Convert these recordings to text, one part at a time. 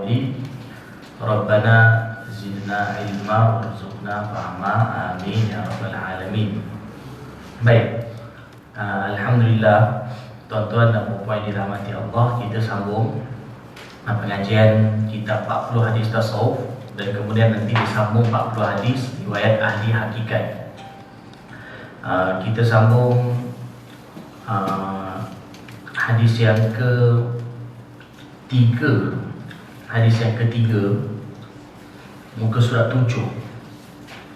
qawli Rabbana zidna ilma warzuqna fahma, amin ya rabbal alamin. Baik, alhamdulillah tuan-tuan dan puan-puan yang dirahmati Allah, kita sambung pengajian kitab 40 hadis tasawuf dan kemudian nanti disambung 40 hadis riwayat ahli hakikat. Kita sambung hadis yang ketiga. Hadis yang ketiga, muka surat 7.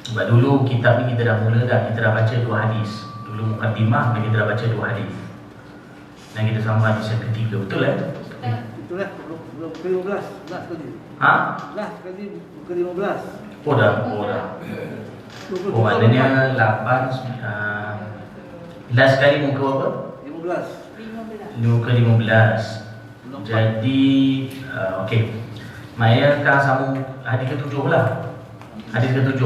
Sebab dulu kitab ni kita dah mula dah, kita dah baca 2 hadis. Dulu mukadimah dan kita dah baca 2 hadis. Dan kita sambung hadis yang ketiga, betul kan? Betul lah, belum ke 15. Last kali. Ha? Last kali ke 15. Oh dah. Oh maknanya 8 last kali muka apa? 15. Muka 15. Jadi okey. Maya akan sambung hadis ke-7 pula. Hadis ke-7.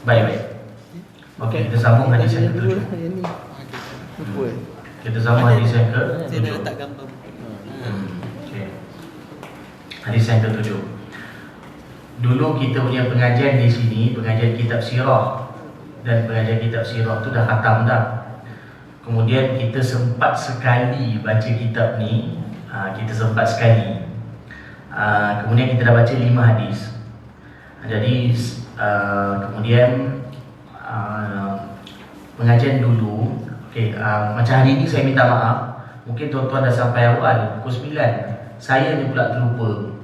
Baik. Okey, kita sambung hadis yang ke-7. Kita sambung hadis yang ke-7. Saya dah letak gambar. Okey. Hadis yang ke-7. Dulu kita punya pengajian di sini, pengajian kitab sirah. Dan pengajian kitab sirah tu dah khatam dah. Kemudian kita sempat sekali baca kitab ni. Kita sempat sekali. Kemudian kita dah baca 5 hadis. Jadi kemudian pengajian dulu, okey, macam hari ni saya minta maaf. Mungkin tuan-tuan dah sampai awal pukul 9. Saya ni pula terlupa.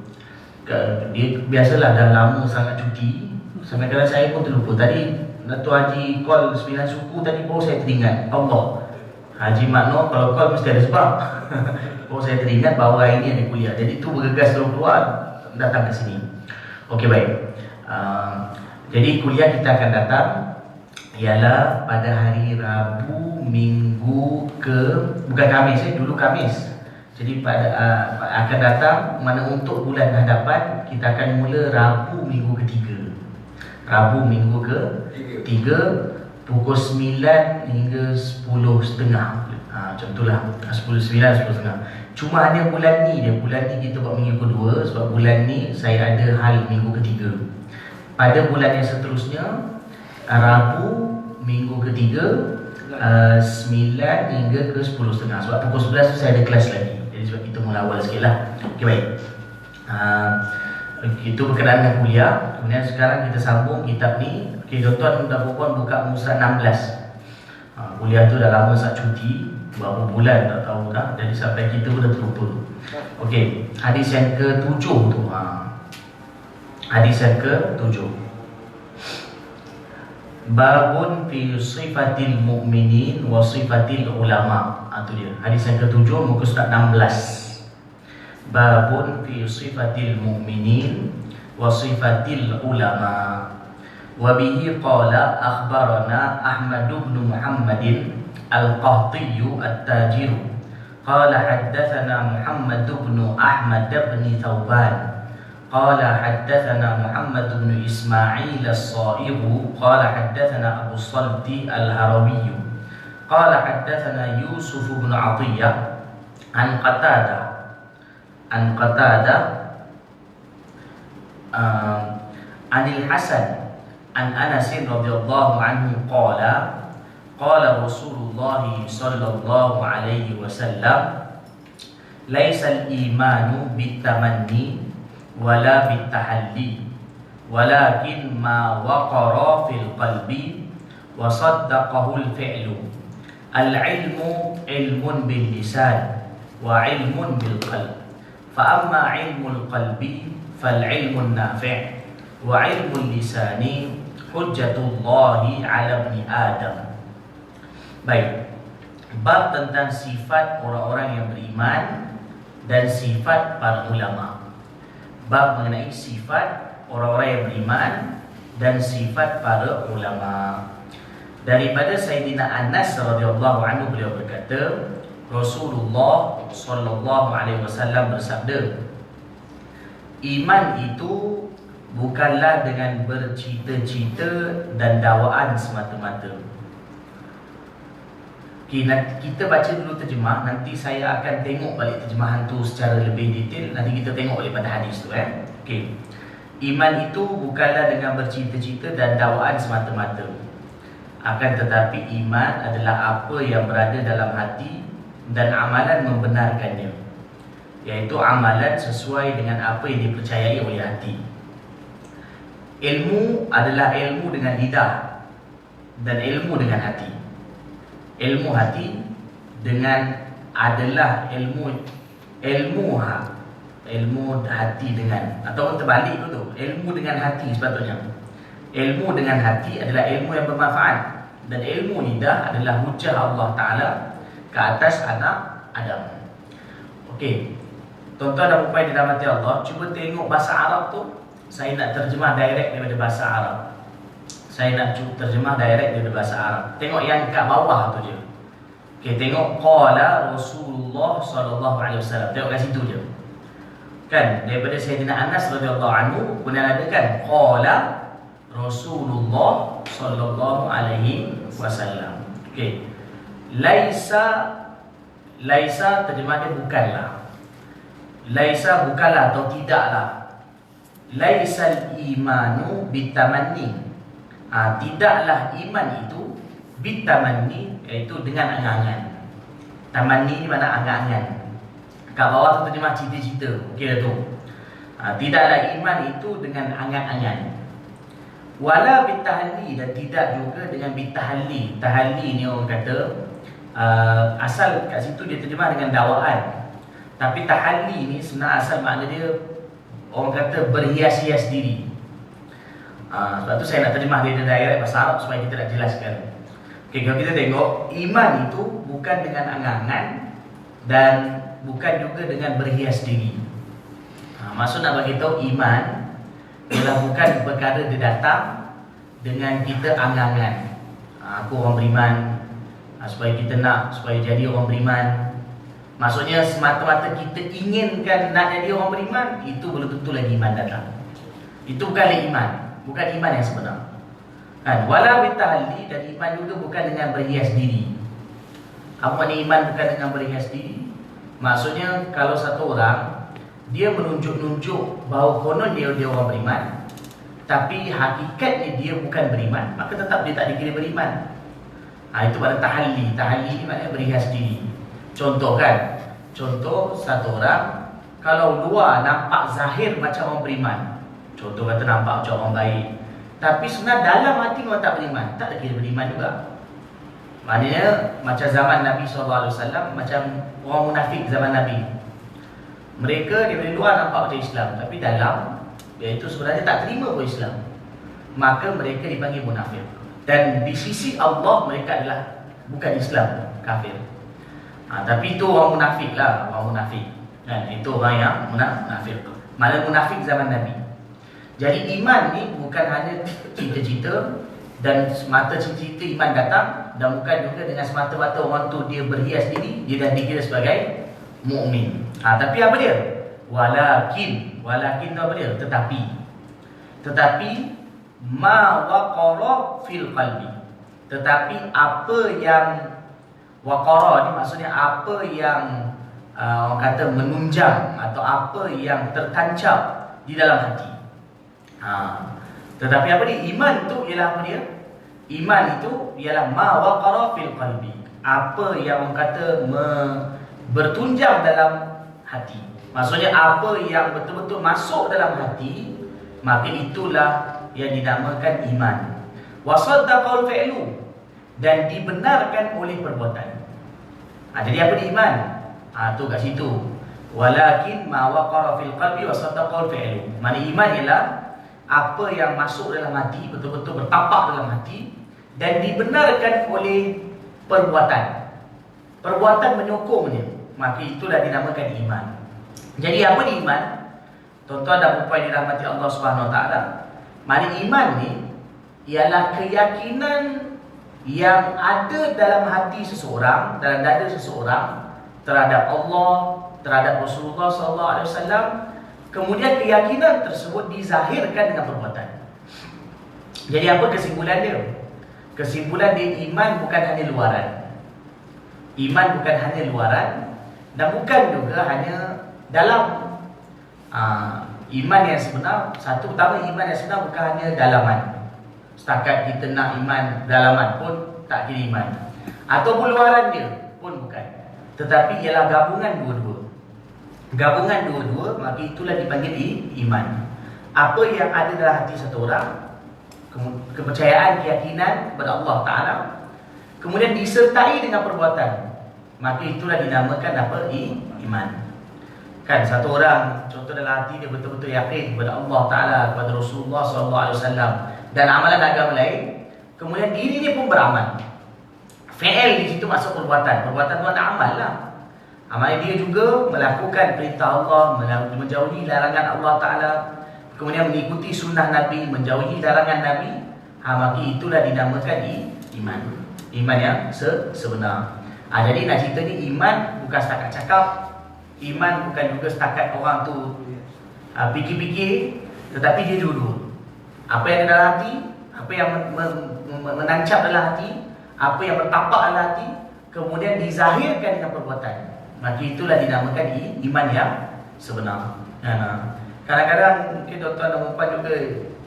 Dia biasalah dah lama sangat cuti. Sampai kadang saya pun terlupa. Tadi Dato' Haji call 9 suku tadi baru saya teringat. Allah, Haji Makno kalau call mesti ada sebab. Baru saya teringat bahawa hari ni ada kuliah. Jadi tu bergegas keluar datang ke sini. Okey, baik. Jadi kuliah kita akan datang ialah pada hari Rabu, Minggu bukan Khamis, dulu Khamis. Jadi pada akan datang mana untuk bulan hadapan kita akan mula Rabu Minggu ketiga. Rabu Minggu ke-3 pukul 9 hingga 10.30. Macam itulah, 10.09, 10.30. Cuma hanya bulan ni kita buat minggu kedua. Sebab bulan ni saya ada hal minggu ketiga. Pada bulan yang seterusnya Rabu minggu ketiga 9 hingga ke 10.30. Sebab pukul 11 tu saya ada kelas lagi. Jadi sebab kita mula awal sikit lah. Okay, baik. Itu berkenaan dengan kuliah. Kemudian sekarang kita sambung kitab ni. Okay, tuan-tuan dan puan buka muka 16. Kuliah tu dah lama saat cuti. Berapa bulan tak tahu dah. Jadi sampai kita pun dah terlupa. Okey, hadis yang ke-7 tu. Hadis yang ke-7. Babun fi sifatil mu'minin wa sifatil ulama. Itu dia. Hadis yang ke-7 muka surat 16. Babun fi sifatil mu'minin wa sifatil ulama. Wa bihi qala akhbarana Ahmad bin Muhammadin القهطي التاجر قال حدثنا محمد بن أحمد بن ثوبان قال حدثنا محمد بن إسماعيل الصائغ قال حدثنا أبو الصلت الهروي قال حدثنا يوسف بن عطية عن قتادة عن الحسن عن أنس رضي الله عنه قال قال رسول الله صلى الله عليه وسلم ليس الإيمان بالتمني ولا بالتحلي ولكن ما وقر في القلب وصدقه الفعل العلم علم باللسان وعلم بالقلب فأما علم القلب فالعلم النافع وعلم اللسان حجة الله على ابن آدم. Baik, bab tentang sifat orang-orang yang beriman dan sifat para ulama. Bab mengenai sifat orang-orang yang beriman dan sifat para ulama. Daripada Sayyidina Anas radhiyallahu anhu, beliau berkata, Rasulullah sallallahu alaihi wasallam bersabda, iman itu bukanlah dengan bercita-cita dan dakwaan semata-mata. Okey, nanti kita baca dulu terjemah. Nanti saya akan tengok balik terjemahan tu secara lebih detail. Nanti kita tengok daripada hadis tu Okey. Iman itu bukanlah dengan bercita-cita dan dakwaan semata-mata. Akan tetapi iman adalah apa yang berada dalam hati dan amalan membenarkannya, iaitu amalan sesuai dengan apa yang dipercayai oleh hati. Ilmu adalah ilmu dengan lidah dan ilmu dengan hati. Ilmu hati dengan adalah ilmu hati dengan, atau terbalik tu, ilmu dengan hati sepatutnya. Ilmu dengan hati adalah ilmu yang bermanfaat, dan ilmu lidah adalah hujah Allah Ta'ala ke atas anak Adam. Okey, tuan-tuan dan puan dirahmati Allah, cuba tengok bahasa Arab tu. Saya nak terjemah direct daripada bahasa Arab. Saya nak terjemah direct daripada bahasa Arab. Tengok yang kat bawah tu je. Okey, tengok qala Rasulullah sallallahu alaihi wasallam. Tengok kat situ je. Kan daripada Sayyidina Anas radhiyallahu anhu kemudian ada kan qala Rasulullah sallallahu alaihi wasallam. Okey. Laisa terjemahnya bukanlah. Laisa bukanlah atau tidaklah. Laisal imanu bitamanni. Tidaklah iman itu bitamanni, iaitu dengan angan-angan. Tamanni ni mana angan-angan. Kat bawah tu terjemah cita-cita. Okey dah tu. Tidaklah iman itu dengan angan-angan. Wala bitahalli, dan tidak juga dengan bitahalli. Tahalli ni orang kata asal kat situ dia terjemah dengan dakwaan. Tapi tahalli ni sebenarnya asal makna dia orang kata berhias-hias diri. Sebab tu saya nak terjemah dia direct bahasa Arab supaya kita nak jelaskan. Okey, kalau kita tengok, iman itu bukan dengan angan-angan dan bukan juga dengan berhias diri. Maksud nak bagi tahu iman ialah bukan perkara dia datang dengan kita angan-angan. Aku orang beriman, supaya kita nak supaya jadi orang beriman. Maksudnya semata-mata kita inginkan nak jadi orang beriman, itu belum tentu lagi iman datang. Itu bukanlah iman, bukan iman yang sebenar. Kan, wala bitahalli, dan iman juga bukan dengan berhias diri. Apa makna iman bukan dengan berhias diri? Maksudnya kalau satu orang dia menunjuk-nunjuk bahawa konon dia orang beriman, tapi hakikatnya dia bukan beriman, maka tetap dia tak dikira beriman. Itu makna tahalli. Tahalli ni maknanya berhias diri. Contoh kan, contoh satu orang kalau luar nampak zahir macam orang beriman, contoh kata nampak macam orang baik, tapi sebenarnya dalam hati orang tak beriman, tak kira beriman juga. Maknanya macam zaman Nabi SAW, macam orang munafik zaman Nabi. Mereka dari luar nampak macam Islam, tapi dalam iaitu sebenarnya tak terima pun Islam. Maka mereka dipanggil munafik. Dan di sisi Allah mereka adalah bukan Islam, kafir. Tapi itu orang munafik lah, orang munafik. Dan itu orang yang munafik. Malah munafik zaman Nabi. Jadi iman ni bukan hanya cita-cita dan semata cita-cita iman datang, dan bukan juga dengan semata-mata orang tu dia berhias diri, dia dah dikira sebagai mukmin. Tapi apa dia? Walakin tu apa dia? Tetapi ma waqara fil qalbi. Tetapi apa yang waqara ni maksudnya apa yang orang kata menunjang atau apa yang tertancap di dalam hati. Tetapi apa dia? Iman tu ialah apa dia? Iman itu ialah ma waqara fil qalbi. Apa yang orang kata bertunjang dalam hati. Maksudnya apa yang betul-betul masuk dalam hati, maka itulah yang dinamakan iman. Wa saddaqal fi'lu, dan dibenarkan oleh perbuatan. Jadi apa dia iman? Tu kat situ. Walakin ma waqara fil qalbi wa saddaqal fi'lu. Makna iman ialah apa yang masuk dalam hati, betul-betul bertapak dalam hati, dan dibenarkan oleh perbuatan. Perbuatan menyokongnya, maka itulah dinamakan iman. Jadi apa ni iman? Tuan-tuan dan puan dirahmati Allah Subhanahu Wa Taala. Makna iman ni ialah keyakinan yang ada dalam hati seseorang, dalam dada seseorang terhadap Allah, terhadap Rasulullah SAW. Kemudian keyakinan tersebut dizahirkan dengan perbuatan. Jadi apa kesimpulan dia? Kesimpulan dia, iman bukan hanya luaran. Iman bukan hanya luaran dan bukan juga hanya dalam. Iman yang sebenar, satu pertama, iman yang sebenar bukan hanya dalaman. Setakat kita nak iman dalaman pun tak kira iman, ataupun luaran dia pun bukan. Tetapi ialah gabungan dua-dua. Gabungan dua-dua, maka itulah dipanggil iman. Apa yang ada dalam hati satu orang, kepercayaan, keyakinan kepada Allah Ta'ala, kemudian disertai dengan perbuatan, maka itulah dinamakan apa? Iman. Kan satu orang contoh dalam hati dia betul-betul yakin kepada Allah Ta'ala, kepada Rasulullah SAW dan amalan agama lain, kemudian diri dia pun beramal. Fi'il di situ masuk perbuatan. Perbuatan tu ada amal lah. Amal dia juga melakukan perintah Allah, menjauhi larangan Allah Ta'ala, kemudian mengikuti sunnah Nabi, menjauhi larangan Nabi. Maka itulah dinamakan iman. Iman yang sebenar. Jadi nak cerita ni, iman bukan setakat cakap. Iman bukan juga setakat orang tu fikir-fikir, tetapi dia dulu. Apa yang ada dalam hati, apa yang menancap dalam hati, apa yang bertapak dalam hati, kemudian dizahirkan dengan perbuatan. Maka itulah dinamakan iman yang sebenar. Kadang-kadang mungkin tuan-tuan dan puan juga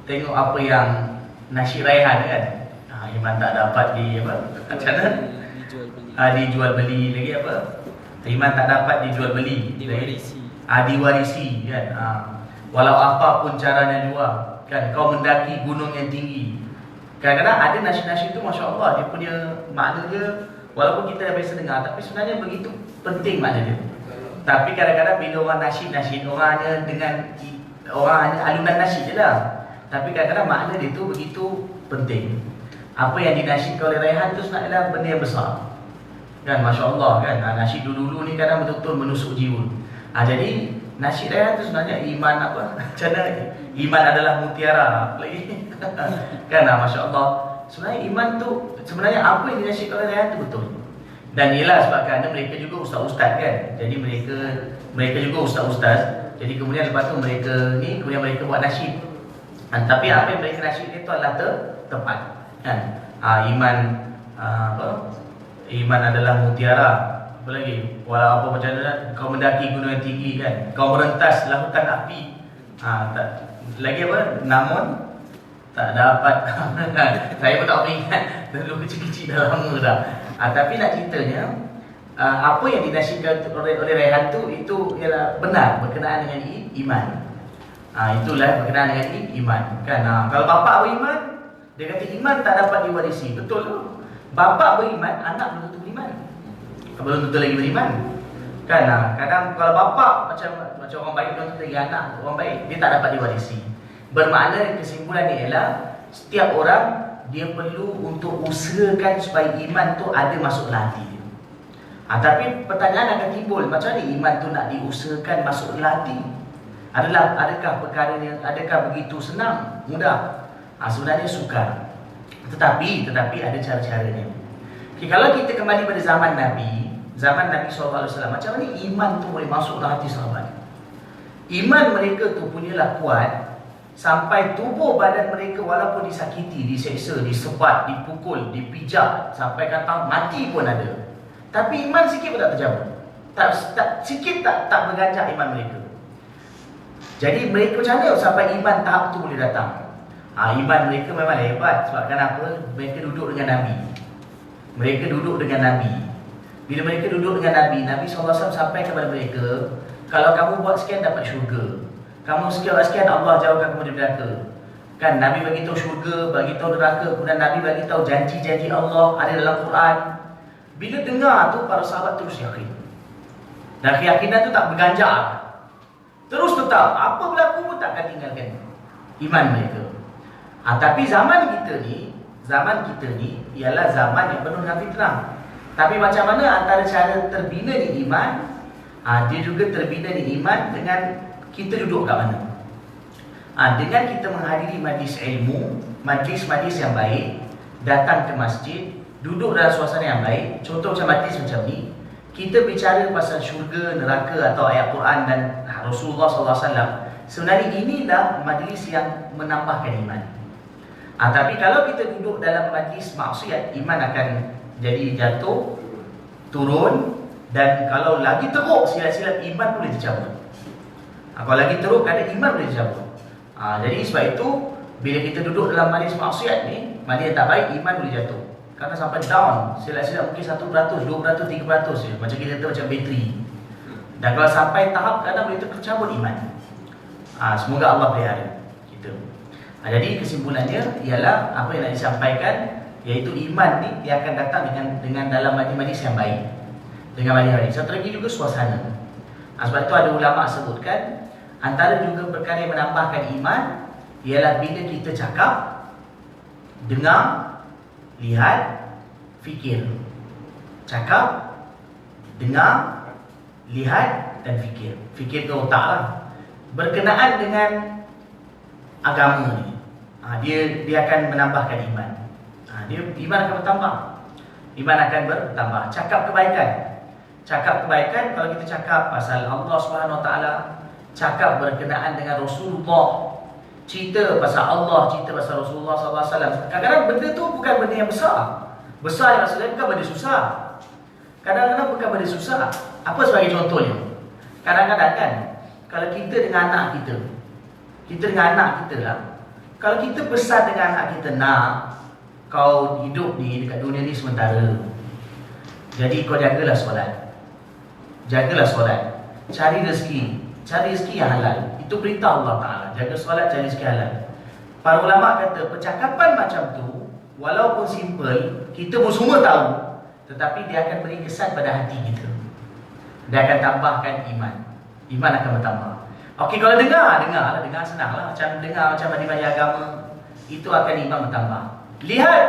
tengok apa yang Nasyid Raihan kan. Iman tak dapat di apa? Macam mana? Dijual beli lagi apa? Iman tak dapat dijual beli, diwarisi kan. Walau apa pun caranya jual kan, kau mendaki gunung yang tinggi. Kadang-kadang ada nasyid-nasyid tu, Masya Allah, dia punya makna dia, walaupun kita dah biasa dengar, tapi sebenarnya begitu penting makna dia. Tapi kadang-kadang bila orang nasyid-nasyid, orang hanya alunan nasyid je lah, tapi kadang-kadang makna dia tu begitu penting. Apa yang dinasyidkan oleh Raihan tu sebenarnya benda yang besar kan, Masya Allah kan. Nasyid dulu-dulu ni kadang betul-betul menusuk jiwa. Jadi nasyid Raihan tu sebenarnya iman apa? Macam mana? Iman adalah mutiara lagi kan, Masya Allah. Sebenarnya iman tu, sebenarnya apa yang dinasyidkan oleh Raihan tu betul. Dan ialah sebab kerana mereka juga ustaz-ustaz kan. Jadi mereka juga ustaz-ustaz. Jadi kemudian lepas tu mereka ni, kemudian mereka buat nasyid. Tapi apa yang mereka nasyid itu adalah tepat kan. Iman Iman adalah mutiara. Apa lagi? Walau apa macam mana, kau mendaki gunung yang tinggi kan, kau merentas lautan api. Lagi apa? Namun tak dapat. Saya pun tak ingat. Dulu kecil-kecil dah lama dah. Tapi nak ceritanya, apa yang dinasyidkan oleh Raihan tu, itu ialah benar berkenaan dengan iman. Itulah berkenaan dengan iman kan. Kalau bapa beriman, dia kata iman tak dapat diwarisi. Betul tu. Bapa beriman, anak belum tentu beriman. Belum tentu lagi beriman kan. Kadang kalau bapa macam orang baik, belum tentu lagi anak orang baik, dia tak dapat diwarisi. Bermakna kesimpulan ni ialah setiap orang dia perlu untuk usahakan supaya iman tu ada masuk dalam hati dia. Tapi pertanyaan akan timbul, macam mana iman tu nak diusahakan masuk dalam hati? Adakah perkara adakah begitu senang, mudah? Sebenarnya sukar. Tetapi ada cara-caranya. Kalau kita kembali pada zaman Nabi SAW, macam mana iman tu boleh masuk dalam hati sahabat? Iman mereka tu punyalah kuat sampai tubuh badan mereka walaupun disakiti, diseksa, disebat, dipukul, dipijak, sampai kata mati pun ada. Tapi iman sikit pun tak terjamah. Sikit tak berganjak iman mereka. Jadi mereka macam mana sampai iman tahap tu boleh datang? Iman mereka memang hebat. Sebab kenapa? Mereka duduk dengan Nabi. Bila mereka duduk dengan Nabi SAW sampai kepada mereka, kalau kamu buat sekian dapat syurga, kamu sekian Allah jauhkan kamu dari neraka kan. Nabi bagi tahu syurga, bagi tahu neraka, kemudian Nabi bagi tahu janji-janji Allah ada dalam Quran. Bila dengar tu, para sahabat terus yakin. Dan keyakinan tu tak berganjak, terus tetap apa berlaku pun takkan tinggalkan iman mereka. Tapi zaman kita ni ialah zaman yang penuh dengan fitnah. Tapi macam mana antara cara terbina di iman? Dia juga terbina di iman dengan kita duduk kat mana. Dengan kita menghadiri majlis ilmu, majlis-majlis yang baik, datang ke masjid, duduk dalam suasana yang baik. Contoh macam majlis macam ni, kita bicara pasal syurga, neraka atau ayat Quran dan Rasulullah SAW. Sebenarnya inilah majlis yang menambahkan iman. Tapi kalau kita duduk dalam majlis maksiat, iman akan jadi jatuh. turun, dan kalau lagi teruk silat-silat iman boleh dicabut. Kalau lagi teruk ada iman boleh dicabut. Jadi sebab itu bila kita duduk dalam majlis maksiat ni, majlis yang tak baik, iman boleh jatuh. Karena sampai down, silat-silat mungkin 1%, 2%, 3% je. Macam kita kata macam bateri. Dan kalau sampai tahap kadang boleh tercabut iman. Semoga Allah pelihara kita. Jadi kesimpulannya ialah apa yang nak disampaikan, iaitu iman ni dia akan datang dengan dalam majlis yang baik. Dengan majlis. Satu lagi juga suasana. Sebab itu ada ulama sebutkan antara juga perkara yang menambahkan iman ialah bila kita cakap, dengar, lihat, fikir. Cakap, dengar, lihat dan fikir. Fikir ke otak lah. Berkenaan dengan agama ni, dia akan menambahkan iman. Iman akan bertambah. Iman akan bertambah. Cakap kebaikan. Cakap kebaikan, kalau kita cakap pasal Allah Subhanahu Wa Taala, cakap berkenaan dengan Rasulullah, cerita pasal Allah, cerita pasal Rasulullah sallallahu alaihi wasallam. Kadang-kadang benda tu bukan benda yang besar. Besar yang maksudnya bukan benda susah. Kadang-kadang bukan benda susah. Apa sebagai contohnya? Kadang-kadang kan, kalau kita dengan anak kita dengan anak kita lah, kalau kita pesan dengan anak kita, nak kau hidup ni dekat dunia ni sementara, jadi kau jagalah solat. Jagalah solat. Cari rezeki yang halal. Itu perintah Allah Ta'ala. Jaga solat, cari rezeki halal. Para ulama kata percakapan macam tu, walaupun simple, kita pun semua tahu, tetapi dia akan beri kesan pada hati kita. Dia akan tambahkan iman. Iman akan bertambah. Okey, kalau dengar senang lah. Macam bagi agama, itu akan iman bertambah. Lihat,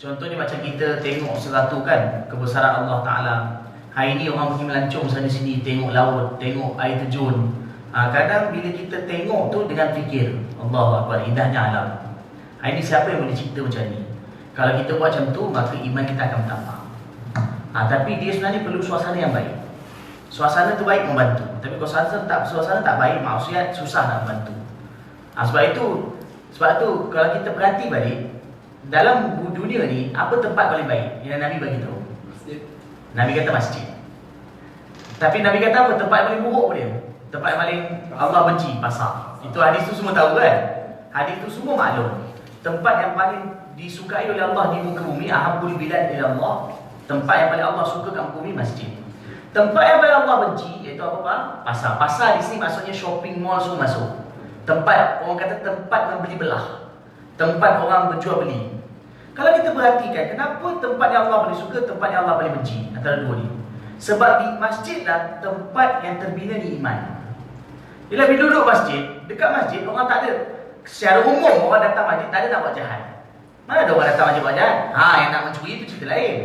contohnya macam kita tengok sesuatu kan, kebesaran Allah Ta'ala. Hari ni orang pergi melancong sana sini, tengok laut, tengok air terjun. Kadang bila kita tengok tu dengan fikir, Allahu Akbar, indahnya alam. Hari ni siapa yang boleh cipta macam ni? Kalau kita buat macam tu, maka iman kita akan bertambah. Tapi dia sebenarnya perlu suasana yang baik. Suasana tu baik membantu. Tapi kalau suasana tak baik, maksiat susah nak membantu. Sebab tu kalau kita perhati balik, dalam dunia ni, apa tempat paling baik yang Nabi bagi tahu? Nabi kata masjid. Tapi Nabi kata apa? Tempat yang paling buruk dia? Tempat yang paling Allah benci, pasar. Itu hadis tu semua tahu kan? Hadis tu semua maklum. Tempat yang paling disukai oleh Allah di muka bumi, ahabbul bilad ila Allah. Tempat yang paling Allah suka kat muka bumi, masjid. Tempat yang paling Allah benci, iaitu apa? Pasar. Pasar di sini maksudnya shopping mall semua masuk. Tempat, orang kata tempat membeli belah. Tempat orang berjual beli. Kalau kita perhatikan, kenapa tempat yang Allah paling suka, tempat yang Allah paling benci antara dua ni? Sebab di masjid lah tempat yang terbina ni iman. Bila duduk masjid, dekat masjid orang tak ada, secara umum orang datang masjid tak ada nak buat jahat. Mana ada orang datang masjid buat jahat? Yang nak mencuri itu cerita lain.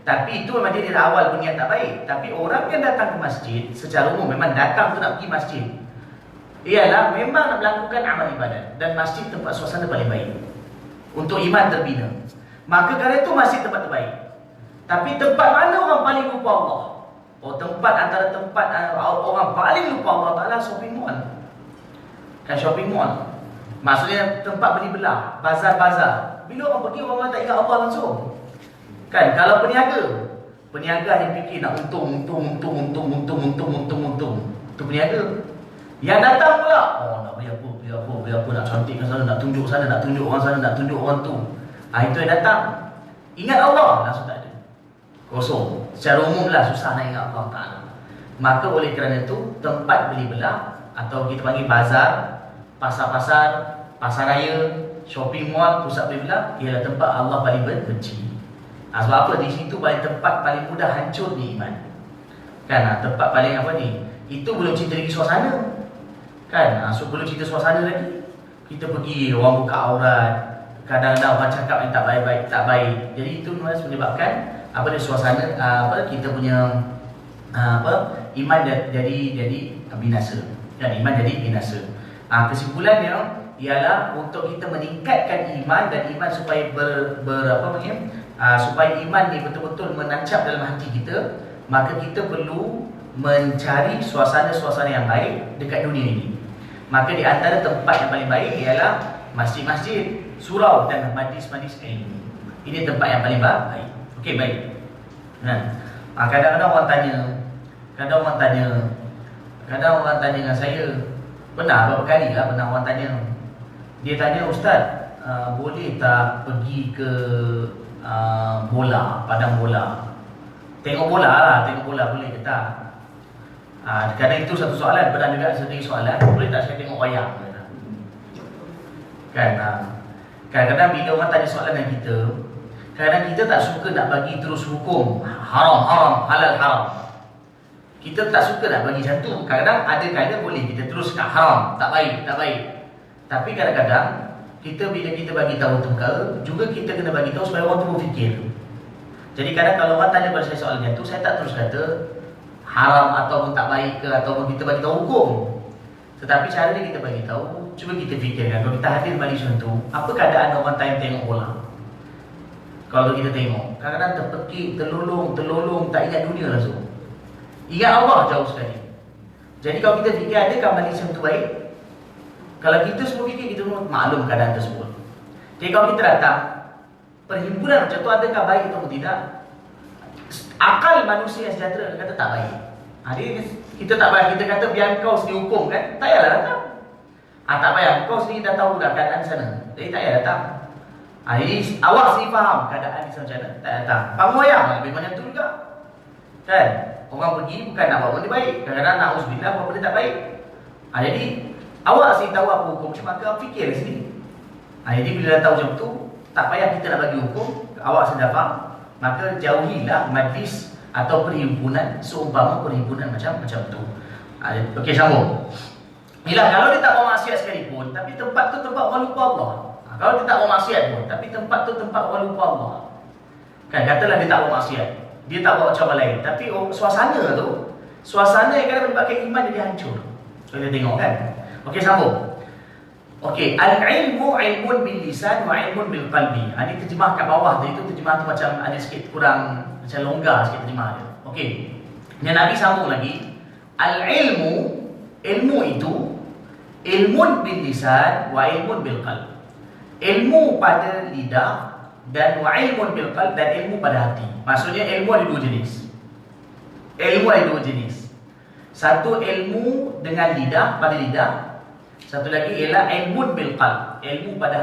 Tapi itu memang dia dari awal pun niat tak baik. Tapi orang yang datang ke masjid, secara umum memang datang tu nak pergi masjid, ialah memang nak melakukan amal ibadat. Dan masjid tempat suasana paling baik untuk iman terbina. Maka kerana itu masjid tempat terbaik. Tapi tempat mana orang paling lupa Allah? Antara tempat orang paling lupa Allah Ta'ala, shopping mall. Kan shopping mall, maksudnya tempat beli belah, bazar-bazar. Bila orang pergi, orang tak ingat Allah langsung. Kan, kalau peniaga yang fikir nak untung. Itu peniaga. Yang datang pula, nak beli apa, nak cantikkan sana, nak tunjuk sana, nak tunjuk orang sana, nak tunjuk orang tu. Itu yang datang. Ingat Allah, langsung tak ada. Kosong. Secara umum lah susah nak ingat Allah Ta'ala. Maka oleh kerana itu, tempat beli belah, atau kita panggil bazar, pasar-pasar, pasar raya, shopping mall, pusat beli belah, ialah tempat Allah paling benci. Sebab apa? Di situ tempat paling mudah hancur di iman. Kan, tempat paling apa ni? Itu belum cerita lagi suasana. Kan, belum cerita suasana lagi. Kita pergi, orang buka aurat, kadang-kadang orang cakap yang tak baik. Jadi itu menyebabkan suasana kita punya iman jadi binasa. Dan iman jadi binasa. Kesimpulannya ialah untuk kita meningkatkan iman dan iman supaya supaya iman ni betul-betul menancap dalam hati kita, maka kita perlu mencari suasana-suasana yang baik dekat dunia ini. Maka di antara tempat yang paling baik ialah masjid-masjid, surau dan majlis-majlis ilmu. Ini tempat yang paling baik. Okey, baik. Kadang-kadang orang tanya, kadang orang tanya dengan saya, pernah berapa kali lah pernah orang tanya. Dia tanya, "Ustaz, boleh tak pergi ke bola, padang bola? Tengok bola boleh ke tak?" Kadang itu satu soalan. Pernah juga satu soalan, boleh tak saya tengok wayang? Kan? Kadang-kadang bila orang tanya soalan dengan kita, kadang kita tak suka nak bagi terus hukum haram, halal, haram. Kita tak suka nak bagi macam tu. Kadang-kadang ada kala boleh kita terus kat haram, tak baik. Tapi kadang-kadang kita bila kita bagi tahu tu perkara, juga kita kena bagi tahu supaya orang tu berfikir. Jadi kadang kalau orang tanya pada saya soalan macam tu, saya tak terus kata haram ataupun tak baik ke, ataupun kita bagi tahu hukum. Tetapi cara dia kita bagi tahu, cuba kita fikirkan kalau kita hadir balik contoh, apa keadaan orang tengok bola? Kalau kita tengok, kadang-kadang terpekik, terlolong, tak ingat dunia langsung. Ingat Allah jauh sekali. Jadi kalau kita fikir, adakah Malaysia itu baik? Kalau kita semua fikir, kita semua maklum keadaan tersebut. Jadi kalau kita datang, perhimpunan macam tu adakah baik atau tidak? Akal manusia yang sejahtera kata tak baik. Jadi kita tak baik, kita kata biar kau sendiri hukum kan, tak payahlah datang. Tak payah, kau sendiri dah tahu dah keadaan di sana, jadi tak payah datang. Jadi awak sendiri faham keadaan di sana macam mana, tak datang. Panggung wayang lebih macam tu juga kan. Orang pergi bukan nak buat benda baik, kadang-kadang na'udzubillah buat benda tak baik. Jadi awak sendiri tahu apa hukum, maka fikir di sini. Jadi bila dah tahu macam tu, tak payah kita nak bagi hukum, awak sudah faham, maka jauhilah majlis atau perhimpunan seumpama perhimpunan macam tu. Okey, sambung. Bila kalau dia tak mau maksiat sekalipun, tapi tempat tu tempat orang lupa Allah. Kalau dia tak mau maksiat pun, tapi tempat tu tempat orang lupa Allah. Kan katalah dia tak mau maksiat, dia tak buat macam lain, tapi suasana yang kadang menyebabkan iman jadi hancur. Kita tengok kan. Okey, sambung. Okey, al-ilmu ilmun bil lisan wa ilmun bil qalbi. Ini terjemah kat bawah tu, itu terjemah tu macam ada sikit kurang, macam longgar sikit terjemah dia. Okey. Yang Nabi sambung lagi, ilmu itu ilmun bil lisan wa ilmun bil qalb. Ilmu pada lidah dan wa ilmun bil qalb, dan ilmu pada hati. Maksudnya ilmu ada dua jenis. Satu ilmu dengan lidah, pada lidah. Satu lagi ialah ilmun bil qalb, ilmu pada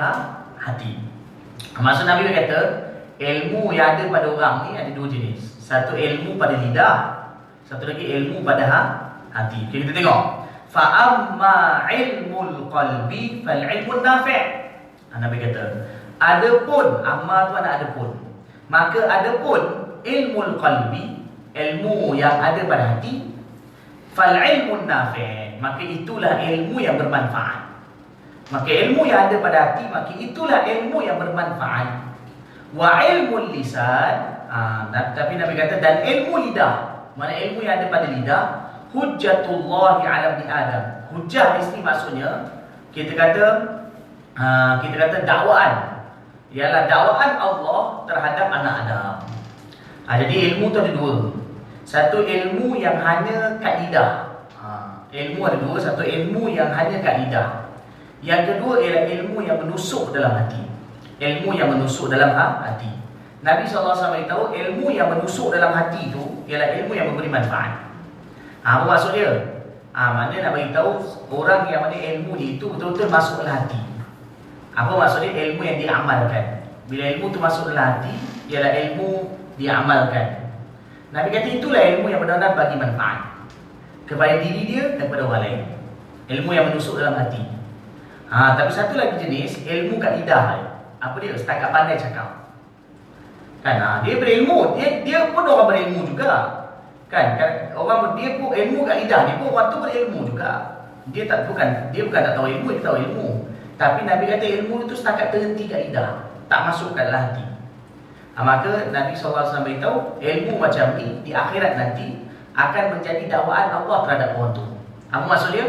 hati. Maksud Nabi kata, ilmu yang ada pada orang ni ada dua jenis. Satu ilmu pada lidah, satu lagi ilmu pada hati. Okay, kita tengok. Fa amma ilmul qalbi fal ilmun nafi'. Nabi kata, adapun amma tu ada adapun. Maka adapun ilmul qalbi, ilmu yang ada pada hati, fal ilmun nafi', maka itulah ilmu yang bermanfaat. Maka ilmu yang ada pada hati, maka itulah ilmu yang bermanfaat. Wa ilmul lisan, tapi Nabi kata, dan ilmu lidah, mana ilmu yang ada pada lidah, hujjatullahi ala ibni Adam. Hujjah di sini maksudnya kita kata dakwaan, ialah dakwaan Allah terhadap anak Adam. Jadi ilmu tu ada dua. Satu ilmu yang hanya kat lidah. Ilmu ada dua, satu ilmu yang hanya kat lidah. Yang kedua ialah ilmu yang menusuk dalam hati. Ilmu yang menusuk dalam hati. Nabi SAW beritahu ilmu yang menusuk dalam hati itu ialah ilmu yang memberi manfaat. Apa maksud dia? Maknanya nak beritahu orang yang mana ilmu dia itu betul-betul masuk dalam hati. Apa maksudnya? Ilmu yang diamalkan. Bila ilmu itu masuk dalam hati, ialah ilmu diamalkan. Nabi kata itulah ilmu yang benar-benar bagi manfaat kepada diri dia dan kepada orang lain. Ilmu yang menusuk dalam hati. Tapi satu lagi jenis, ilmu kat lidah. Apa dia? Setakat pandai cakap. Kan? Dia berilmu, dia pun orang berilmu juga. Kan orang dia pun ilmu kat lidah, dia pun orang tu berilmu juga. Dia bukan tak tahu ilmu, dia tahu ilmu. Tapi Nabi kata ilmu itu setakat terhenti kat lidah, tak masuk kat dalam hati. Maka Nabi SAW beritahu ilmu macam ni di akhirat nanti akan menjadi dakwaan Allah terhadap orang tu. Apa maksud dia?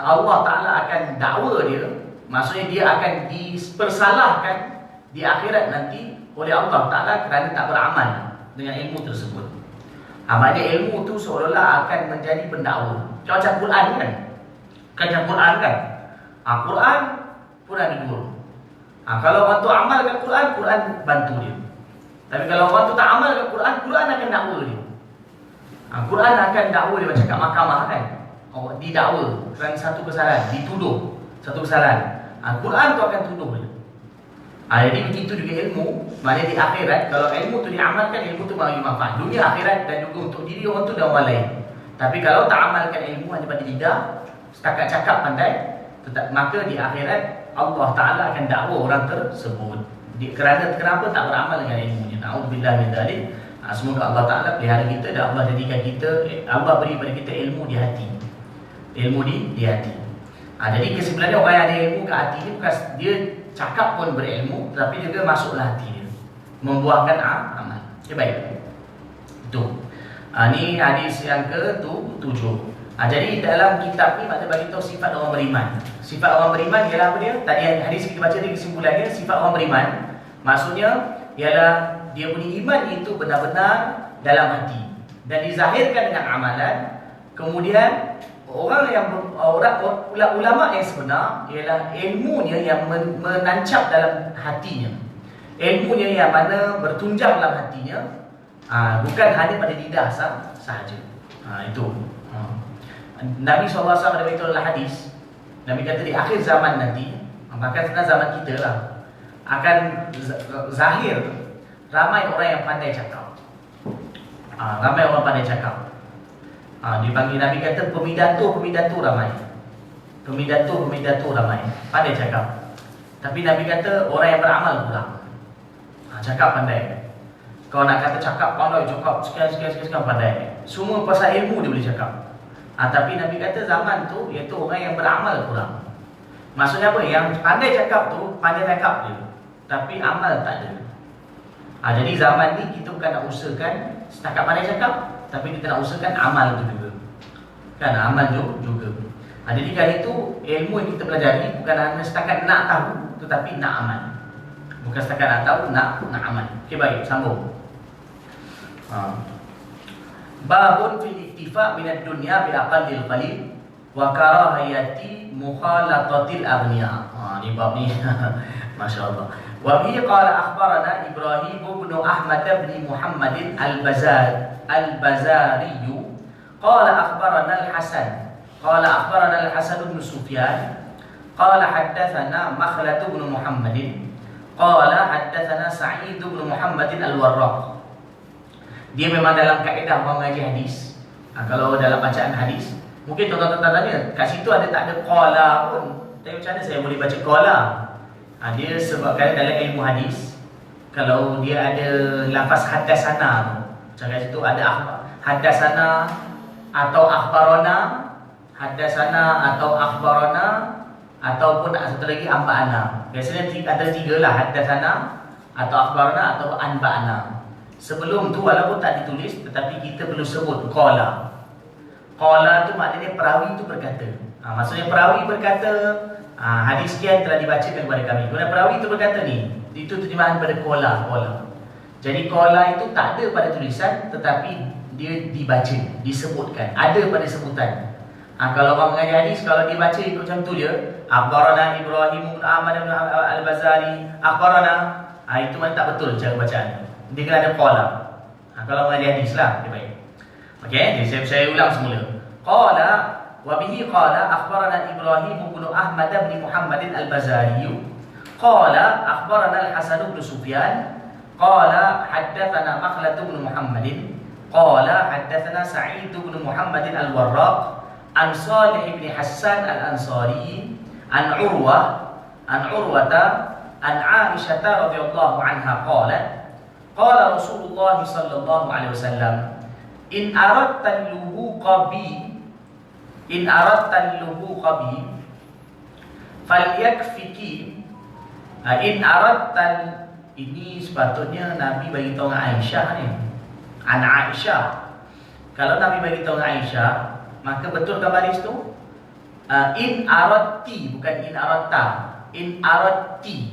Allah Ta'ala akan dakwa dia. Maksudnya dia akan dipersalahkan di akhirat nanti oleh Allah Ta'ala kerana tak beramal dengan ilmu tersebut. Maknanya ilmu tu seolah-olah akan menjadi pendakwa. Macam Quran kan? Macam Quran kan? Quran pun ada dua. Kalau orang tu amalkan Quran, Quran bantu dia. Tapi kalau orang tu tak amal kat Quran, Quran akan dakwa dia. Quran akan dakwa dia macam kat mahkamah kan. Orang didakwa kerana satu kesalahan, dituduh satu kesalahan. Quran tu akan tuduh dia. Jadi begitu juga ilmu. Maknanya di akhirat, kalau ilmu tu diamalkan, ilmu tu bagi manfaat dunia, akhirat dan juga untuk diri orang tu dan orang lain. Tapi kalau tak amalkan ilmu hanya pada lidah, setakat cakap pandai, maka di akhirat Allah Ta'ala akan dakwa orang tersebut. Kerana kenapa tak beramal dengan ilmunya. Na'udzubillah min dzalik. Semoga Allah Ta'ala pelihara kita dan Allah jadikan kita, Allah beri pada kita ilmu di hati. Ilmu di hati. Jadi kesimpulannya, orang yang ada ilmu kat hati ni bukan dia cakap pun berilmu, tapi juga masuklah hati dia, membuahkan amal. Okay, baik. Itu. Ni hadis yang ke-7. Jadi dalam kitab ni maknanya bagi tahu sifat orang beriman. Sifat orang beriman ialah apa dia? Tadi hadis kita baca di kesimpulannya, sifat orang beriman maksudnya ialah dia punya iman itu benar-benar dalam hati dan dizahirkan dengan amalan. Kemudian orang yang ulama yang sebenar ialah ilmunya yang menancap dalam hatinya. Ilmunya yang mana bertunjang dalam hatinya, bukan hanya pada lidah sahaja. Itu. Nabi SAW ada beritahu dalam hadis, Nabi kata di akhir zaman nanti, bahkan sebenarnya zaman kita lah, akan zahir ramai orang yang pandai cakap. Ramai orang pandai cakap. Dipanggil, Nabi kata pemidato ramai. Pemidato ramai, pandai cakap. Tapi Nabi kata orang yang beramal kurang. Cakap pandai. Kalau nak kata cakap pandai, cakap sekian pandai. Semua pasal ilmu dia boleh cakap. Tapi Nabi kata zaman tu iaitu orang yang beramal kurang. Maksudnya apa? Yang pandai cakap tu pandai cakap dia, tapi amal tak ada. Jadi zaman ni kita bukan nak usahakan setakat pandai cakap, tapi kita nak usahakan amal tu juga. Kan, amal juga. Jadi kali itu ilmu yang kita pelajari bukan hanya setakat nak tahu, tetapi nak amal. Bukan setakat nak tahu, nak amal. Okey, baik, sambung. Babun fil iktifa minad dunya bi aqallil qalil wa karahiyati mukhalatatil aghniya. Ni bab ni masyaallah. Wa bi qala akhbarana Ibrahim bin Ahmad bin Muhammad al-Bazari qala akhbarana al-Hasan bin Sufyan qala haddatsana Makhlad bin Muhammad qala haddatsana Sa'id bin Muhammad al-Warraq. Dia memang dalam kaedah orang mengaji hadis. Kalau dalam bacaan hadis, mungkin tuan-tuan tanya, kat situ ada tak ada qala pun. Tapi macam mana saya boleh baca qala? Dia sebabkan dalam ilmu hadis, kalau dia ada lafaz haddatsana, macam kat situ ada haddatsana atau akhbarana, haddatsana atau akhbarana, ataupun satu lagi anba'ana. Biasanya ada tiga lah, haddatsana atau akhbarana atau anba'ana. Sebelum tu walaupun tak ditulis, tetapi kita perlu sebut qala. Qala tu maknanya perawi tu berkata. Maksudnya perawi berkata, hadis sekian telah dibacakan kepada kami. Kemudian perawi tu berkata ni, itu terjemahan pada qala. Jadi qala itu tak ada pada tulisan, tetapi dia dibaca, disebutkan, ada pada sebutan. Kalau orang mengaji hadis, kalau dia baca ikut macam tu je, akhbarana Ibrahim bin Ahmad bin al-Bazari, akhbarana, itu mana tak betul cara bacaan. Dia kena ada qala. Kalau mengaji hadis lah, dia baik. Okey, jadi saya ulang semula. Qala wa bihi qala akhbarana Ibrahim bin Ahmad bin Muhammad al-Bazari qala akhbarana al-Hasan bin Sufyan qala haddatsana Makhlad bin Muhammad qala haddatsana Sa'id bin Muhammad al-Warraq an Salih bin Hassan al-Ansari an Urwata an Aisyah radhiyallahu anha qalat qala Rasulullah sallallahu alaihi wasallam in aradta al-luhuqa falyakfiki. In aradta, ini sepatutnya Nabi bagi tahu Aisyah ni. An Aisyah. Kalau Nabi bagi tahu Aisyah, maka betul kan baris tu? In aradti, bukan in aradta. In aradti.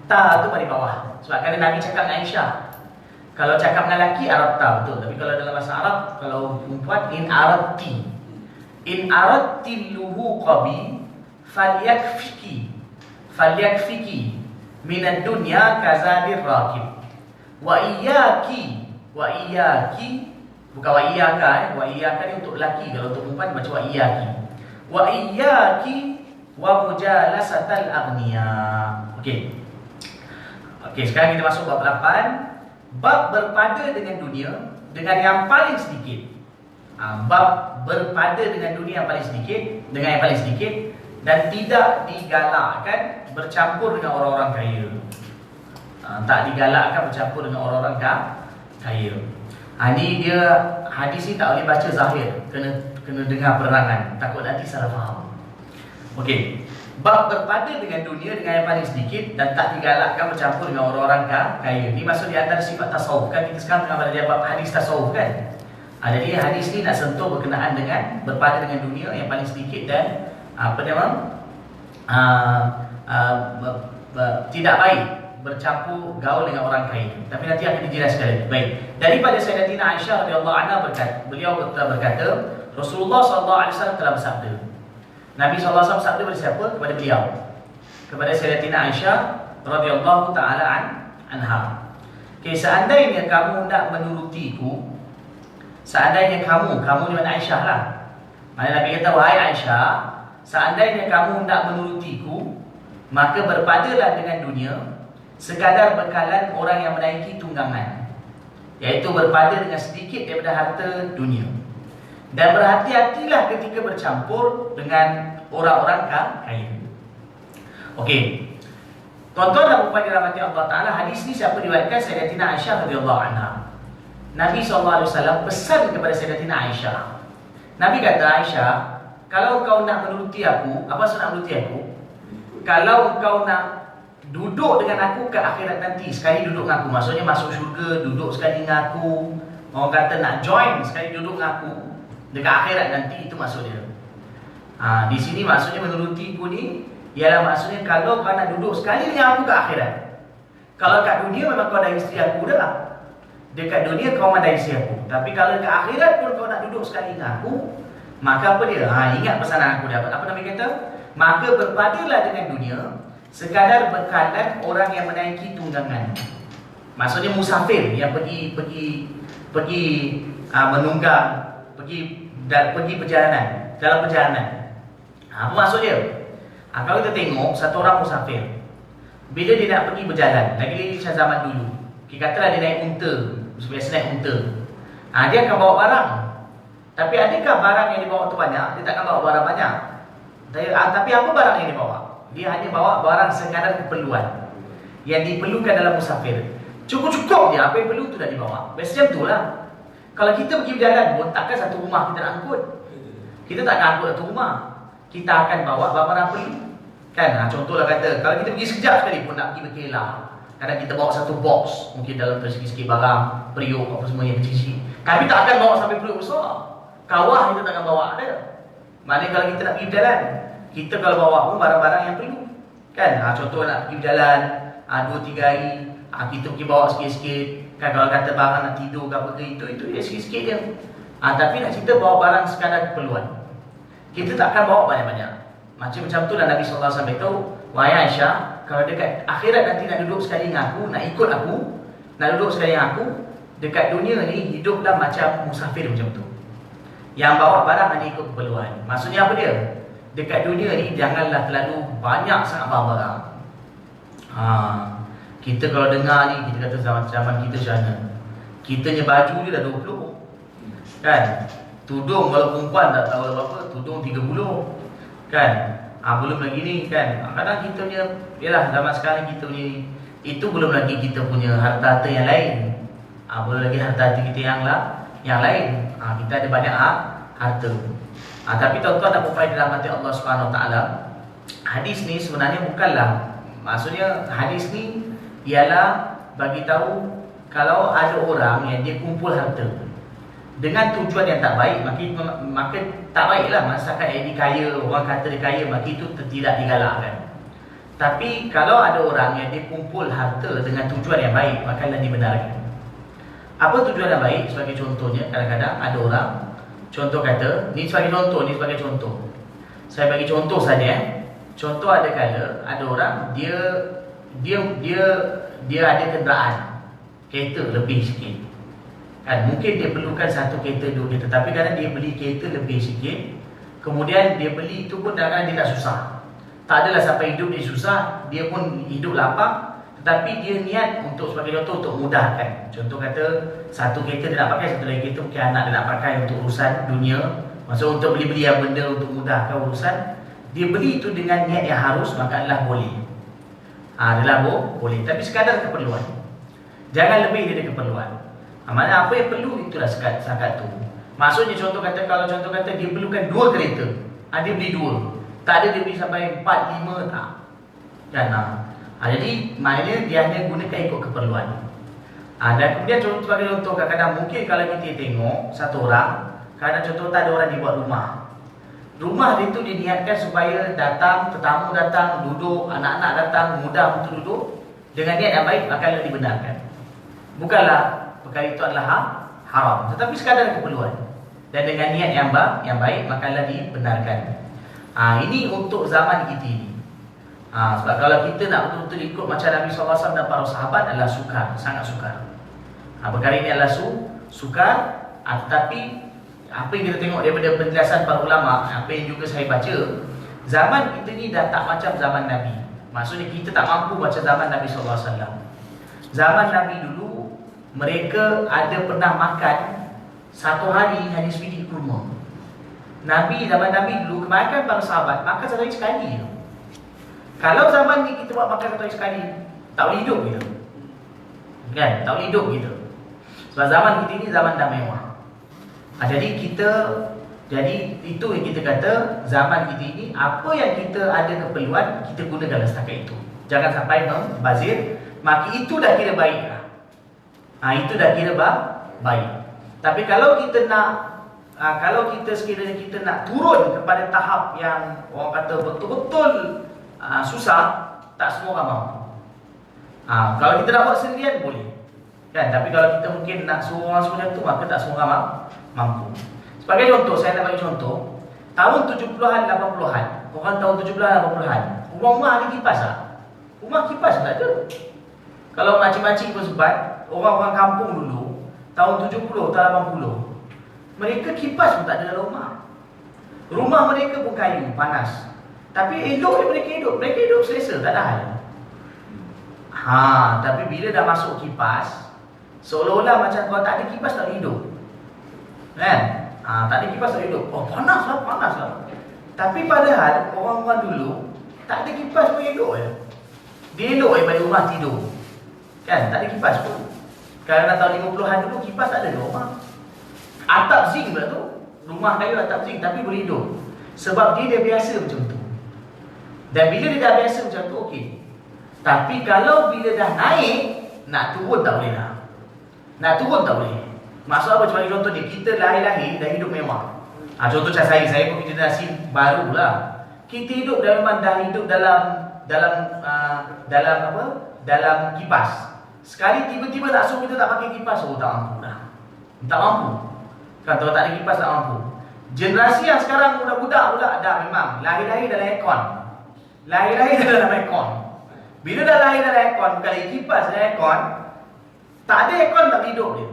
Ta tu pada bawah. Sebab kerana Nabi cakap dengan Aisyah. Kalau cakap dengan lelaki, aradta betul. Tapi kalau dalam bahasa Arab, kalau perempuan, in aradti. In aradti luhuqa bi falyakfiki. minad dunya kazadir rakib. Wa iyyaki, bukan wa iyyaka, wa iyyaka ni untuk lelaki, kalau untuk perempuan baca wa iyyaki. Wa iyyaki wa mujalasatal aghniya. Okey. Okey, sekarang kita masuk bab 8. Bab berpada dengan dunia dengan yang paling sedikit. Bab berpada dengan dunia yang paling sedikit, dengan yang paling sedikit, dan tidak digalakkan bercampur dengan orang-orang kaya. Tak digalakkan bercampur dengan orang-orang kaya. Ini dia, hadis ni tak boleh baca zahir, kena dengar penerangan, takut nanti salah faham. Okey. Bab berpada dengan dunia dengan yang paling sedikit dan tak digalakkan bercampur dengan orang-orang kaya. Ini maksud di antara sifat tasawuf kan. Kita sekarang tengah pada bab hadis tasawuf kan. Jadi hadis ni nak sentuh berkenaan dengan berpada dengan dunia yang paling sedikit dan tidak baik bercampur gaul dengan orang kaya. Tapi nanti akan dijelaskan lagi. Baik. Daripada Sayyidatina Aisyah radhiyallahu anha beliau telah berkata, Rasulullah SAW telah bersabda. Nabi SAW bersabda kepada siapa? Kepada beliau. Kepada Sayyidatina Aisyah radhiyallahu taala anha. Okay, seandainya kamu nak menurutiku, seandainya kamu ni mana Aisyah lah. Mana Nabi kata, wahai Aisyah, seandainya kamu nak menurutiku, maka berpadalah dengan dunia sekadar bekalan orang yang menaiki tunggangan, iaitu berpada dengan sedikit daripada harta dunia. Dan berhati-hatilah ketika bercampur dengan orang-orang kaya. Okey. Tuan-tuan dan puan dirahmati Allah Ta'ala, hadis ni siapa diriwayatkan? Sayyidatina Aisyah radhiyallahu anha. Nabi SAW pesan kepada Sayyidatina Aisyah. Nabi kata, Aisyah, kalau kau nak menuruti aku, apa maksud nak menuruti aku? Kalau kau nak duduk dengan aku ke akhirat nanti, sekali duduk dengan aku, maksudnya masuk syurga, duduk sekali dengan aku. Orang kata nak join sekali duduk dengan aku dekat akhirat nanti, itu maksud dia. Di sini maksudnya menurutiku ni ialah maksudnya kalau kau nak duduk sekali dengan aku ke akhirat. Kalau kat dunia memang kau dah isteri aku dah. Dekat dunia kau memang dah isteri aku. Tapi kalau ke akhirat pun kau nak duduk sekali dengan aku, maka apa dia? Ingat pesanan aku dia. Apa Nabi kata? Maka berpadalah dengan dunia sekadar bekalan orang yang menaiki tunggangan. Maksudnya musafir yang pergi menunggang, pergi perjalanan, dalam perjalanan. Apa maksud dia? Kalau kita tengok satu orang musafir, bila dia nak pergi berjalan, lagi macam zaman dulu, kita katalah dia naik unta, biasa naik unta. Dia akan bawa barang. Tapi adakah barang yang dibawa tu banyak? Dia takkan bawa barang banyak. Tapi apa barang yang dibawa? Dia hanya bawa barang sekadar keperluan yang diperlukan dalam musafir. Cukup-cukup dia, apa yang perlu tu dah dibawa. Biasa macam tu lah. Kalau kita pergi berjalan pun, takkan satu rumah kita nak angkut. Kita tak akan angkut satu rumah. Kita akan bawa barang perlu. Kan? Contohlah kata, kalau kita pergi sekejap sekali pun nak pergi berkelah, kadang kita bawa satu box, mungkin dalam sikit-sikit barang, periuk, apa semua yang kecil-kecil. Kami tak akan bawa sampai periuk besar. Kawah kita tak akan bawa ada. Maknanya kalau kita nak pergi berjalan, kita kalau bawa pun barang-barang yang perlu. Kan? Contoh nak pergi berjalan 2-3 hari, kita pergi bawa sikit-sikit. Kan kalau kata barang nak tidur ke apa ke, itu dia sikit-sikit dia. Tapi nak cerita bawa barang sekadar keperluan, kita tak akan bawa banyak-banyak. Macam tu lah Nabi SAW beritahu, wahai Aisyah, kalau dekat akhirat nanti nak duduk sekali dengan aku, nak ikut aku, nak duduk sekali dengan aku, dekat dunia ni hiduplah macam musafir macam tu, yang bawa barang hanya ikut keperluan. Maksudnya apa dia? Dekat dunia ni janganlah terlalu banyak sangat bawa barang. Kita kalau dengar ni, kita kata zaman kita macam mana? Kitanya baju dia dah 20. Kan? Tudung kalau perempuan tak tahu apa, tudung 30. Kan? Belum lagi ni kan. Kadang kita punya, yalah zaman sekarang kita punya, itu belum lagi kita punya harta-harta yang lain. Belum lagi harta-harta kita yang lain. Kita ada banyak harta. Tapi tuan-tuan dan puan dalam hati Allah Subhanahu Wa Taala, hadis ni sebenarnya bukanlah, maksudnya hadis ni ialah bagi tahu kalau ada orang yang dia kumpul harta dengan tujuan yang tak baik, maka tak baiklah masyarakat yang dikaya, orang kata dia kaya, maka itu tidak digalakkan. Tapi kalau ada orang yang dia kumpul harta dengan tujuan yang baik, maka adalah dibenarkan. Apa tujuan yang baik? Sebagai contohnya, kadang-kadang ada orang, contoh kata, ni sebagai contoh. Saya bagi contoh saja. Contoh ada kala ada orang dia dia ada kenderaan kereta lebih sikit kan, mungkin dia perlukan satu kereta, dua kereta, tapi kadang dia beli kereta lebih sikit, kemudian dia beli itu pun kadang-kadang dia tak susah, tak adalah sampai hidup dia susah, dia pun hidup lapang, tetapi dia niat untuk sebagai contoh untuk mudahkan. Contoh kata satu kereta dia nak pakai, satu lagi kereta mungkin anak dia nak pakai untuk urusan dunia, maksud untuk beli-beli yang benda untuk mudahkan urusan, dia beli itu dengan niat yang harus, maka adalah boleh. Adalah boleh, tapi sekadar keperluan, jangan lebih dari keperluan. Maksudnya apa yang perlu itulah sekat tu. Maksudnya contoh kata, kalau contoh kata dia perlukan 2 kereta, dia beli 2, tak ada dia beli sampai 4, 5, tak kan. Jadi maknanya dia hanya gunakan ikut keperluan. Dan kemudian sebagai contoh, kadang-kadang mungkin kalau kita tengok satu orang, kadang contoh tak ada orang dia buat rumah dia tu diniatkan supaya datang, tetamu datang, duduk, anak-anak datang, mudah untuk duduk, dengan niat yang baik akan dibenarkan. Bukanlah perkara itu adalah haram, tetapi sekadar keperluan dan dengan niat yang baik maka dibenarkan. Ini untuk zaman kita ini. Sebab kalau kita nak betul-betul ikut macam Nabi SAW dan para sahabat adalah sukar, sangat sukar. Perkara ini adalah sukar, tetapi apa yang kita tengok daripada penjelasan para ulama, apa yang juga saya baca, zaman kita ni dah tak macam zaman Nabi. Maksudnya kita tak mampu macam zaman Nabi SAW. Zaman Nabi dulu, mereka ada pernah makan satu hari hanya sebiji kurma. Zaman Nabi dulu, kemakan para sahabat makan satu hari sekali. Kalau zaman ni kita buat makan satu hari sekali, tak boleh hidup kita, kan? Tak boleh hidup kita. Sebab zaman kita ni zaman dah mewah. Jadi itu yang kita kata, zaman kita ini apa yang kita ada keperluan kita gunakan setakat itu. Jangan sampai membazir, maka itu dah kira baik lah. Itu dah kira baik. Tapi kalau kita nak, kalau kita sekiranya kita nak turun kepada tahap yang orang kata betul-betul susah, tak semua orang mampu. Kalau kita nak buat sendirian boleh, kan? Tapi kalau kita mungkin nak suruh orang semacam tu, maka tak semua orang mampu. Sebagai contoh, saya nak bagi contoh, tahun 70-an, 80-an, orang tahun 70-an, 80-an, rumah-rumah ada kipas tak? Rumah kipas tak ada. Kalau makcik-makcik pun sempat, orang-orang kampung dulu, tahun 70, tahun 80, mereka kipas pun tak ada dalam rumah. Rumah mereka pun kayu, panas. Tapi elok mereka hidup selesa, tak ada hal. Tapi bila dah masuk kipas, seolah-olah macam kalau tak ada kipas tak boleh hidup, kan? Tak ada kipas tak boleh hidup. Panas lah. Tapi padahal orang-orang dulu tak ada kipas pun elok je. Dia elok balik rumah tidur, kan? Tak ada kipas pun. Kerana tahun 50-an dulu kipas tak ada di rumah. Atap zinc pula tu, rumah kayu atap zinc, tapi boleh hidup. Sebab dia dah biasa macam tu. Dan bila dia dah biasa macam tu, okey. Tapi kalau bila dah naik, nak turun tak boleh lah. Nak turun tak boleh. Maksud apa? Sebagai contoh ni, kita lahir-lahir dah hidup mewah. Contoh macam saya pun generasi baru lah. Kita hidup dah memang dah hidup dalam kipas. Sekali tiba-tiba tak suruh kita tak pakai kipas, tak mampu dah. Tak mampu. Kan kalau tak ada kipas tak mampu. Generasi yang sekarang budak-budak pula dah memang lahir-lahir dalam aircon. Lahir-lahir dalam aircon. Bila dah lahir dalam aircon, bukan lagi kipas dalam aircon, tak ada aircon tak boleh hidup dia.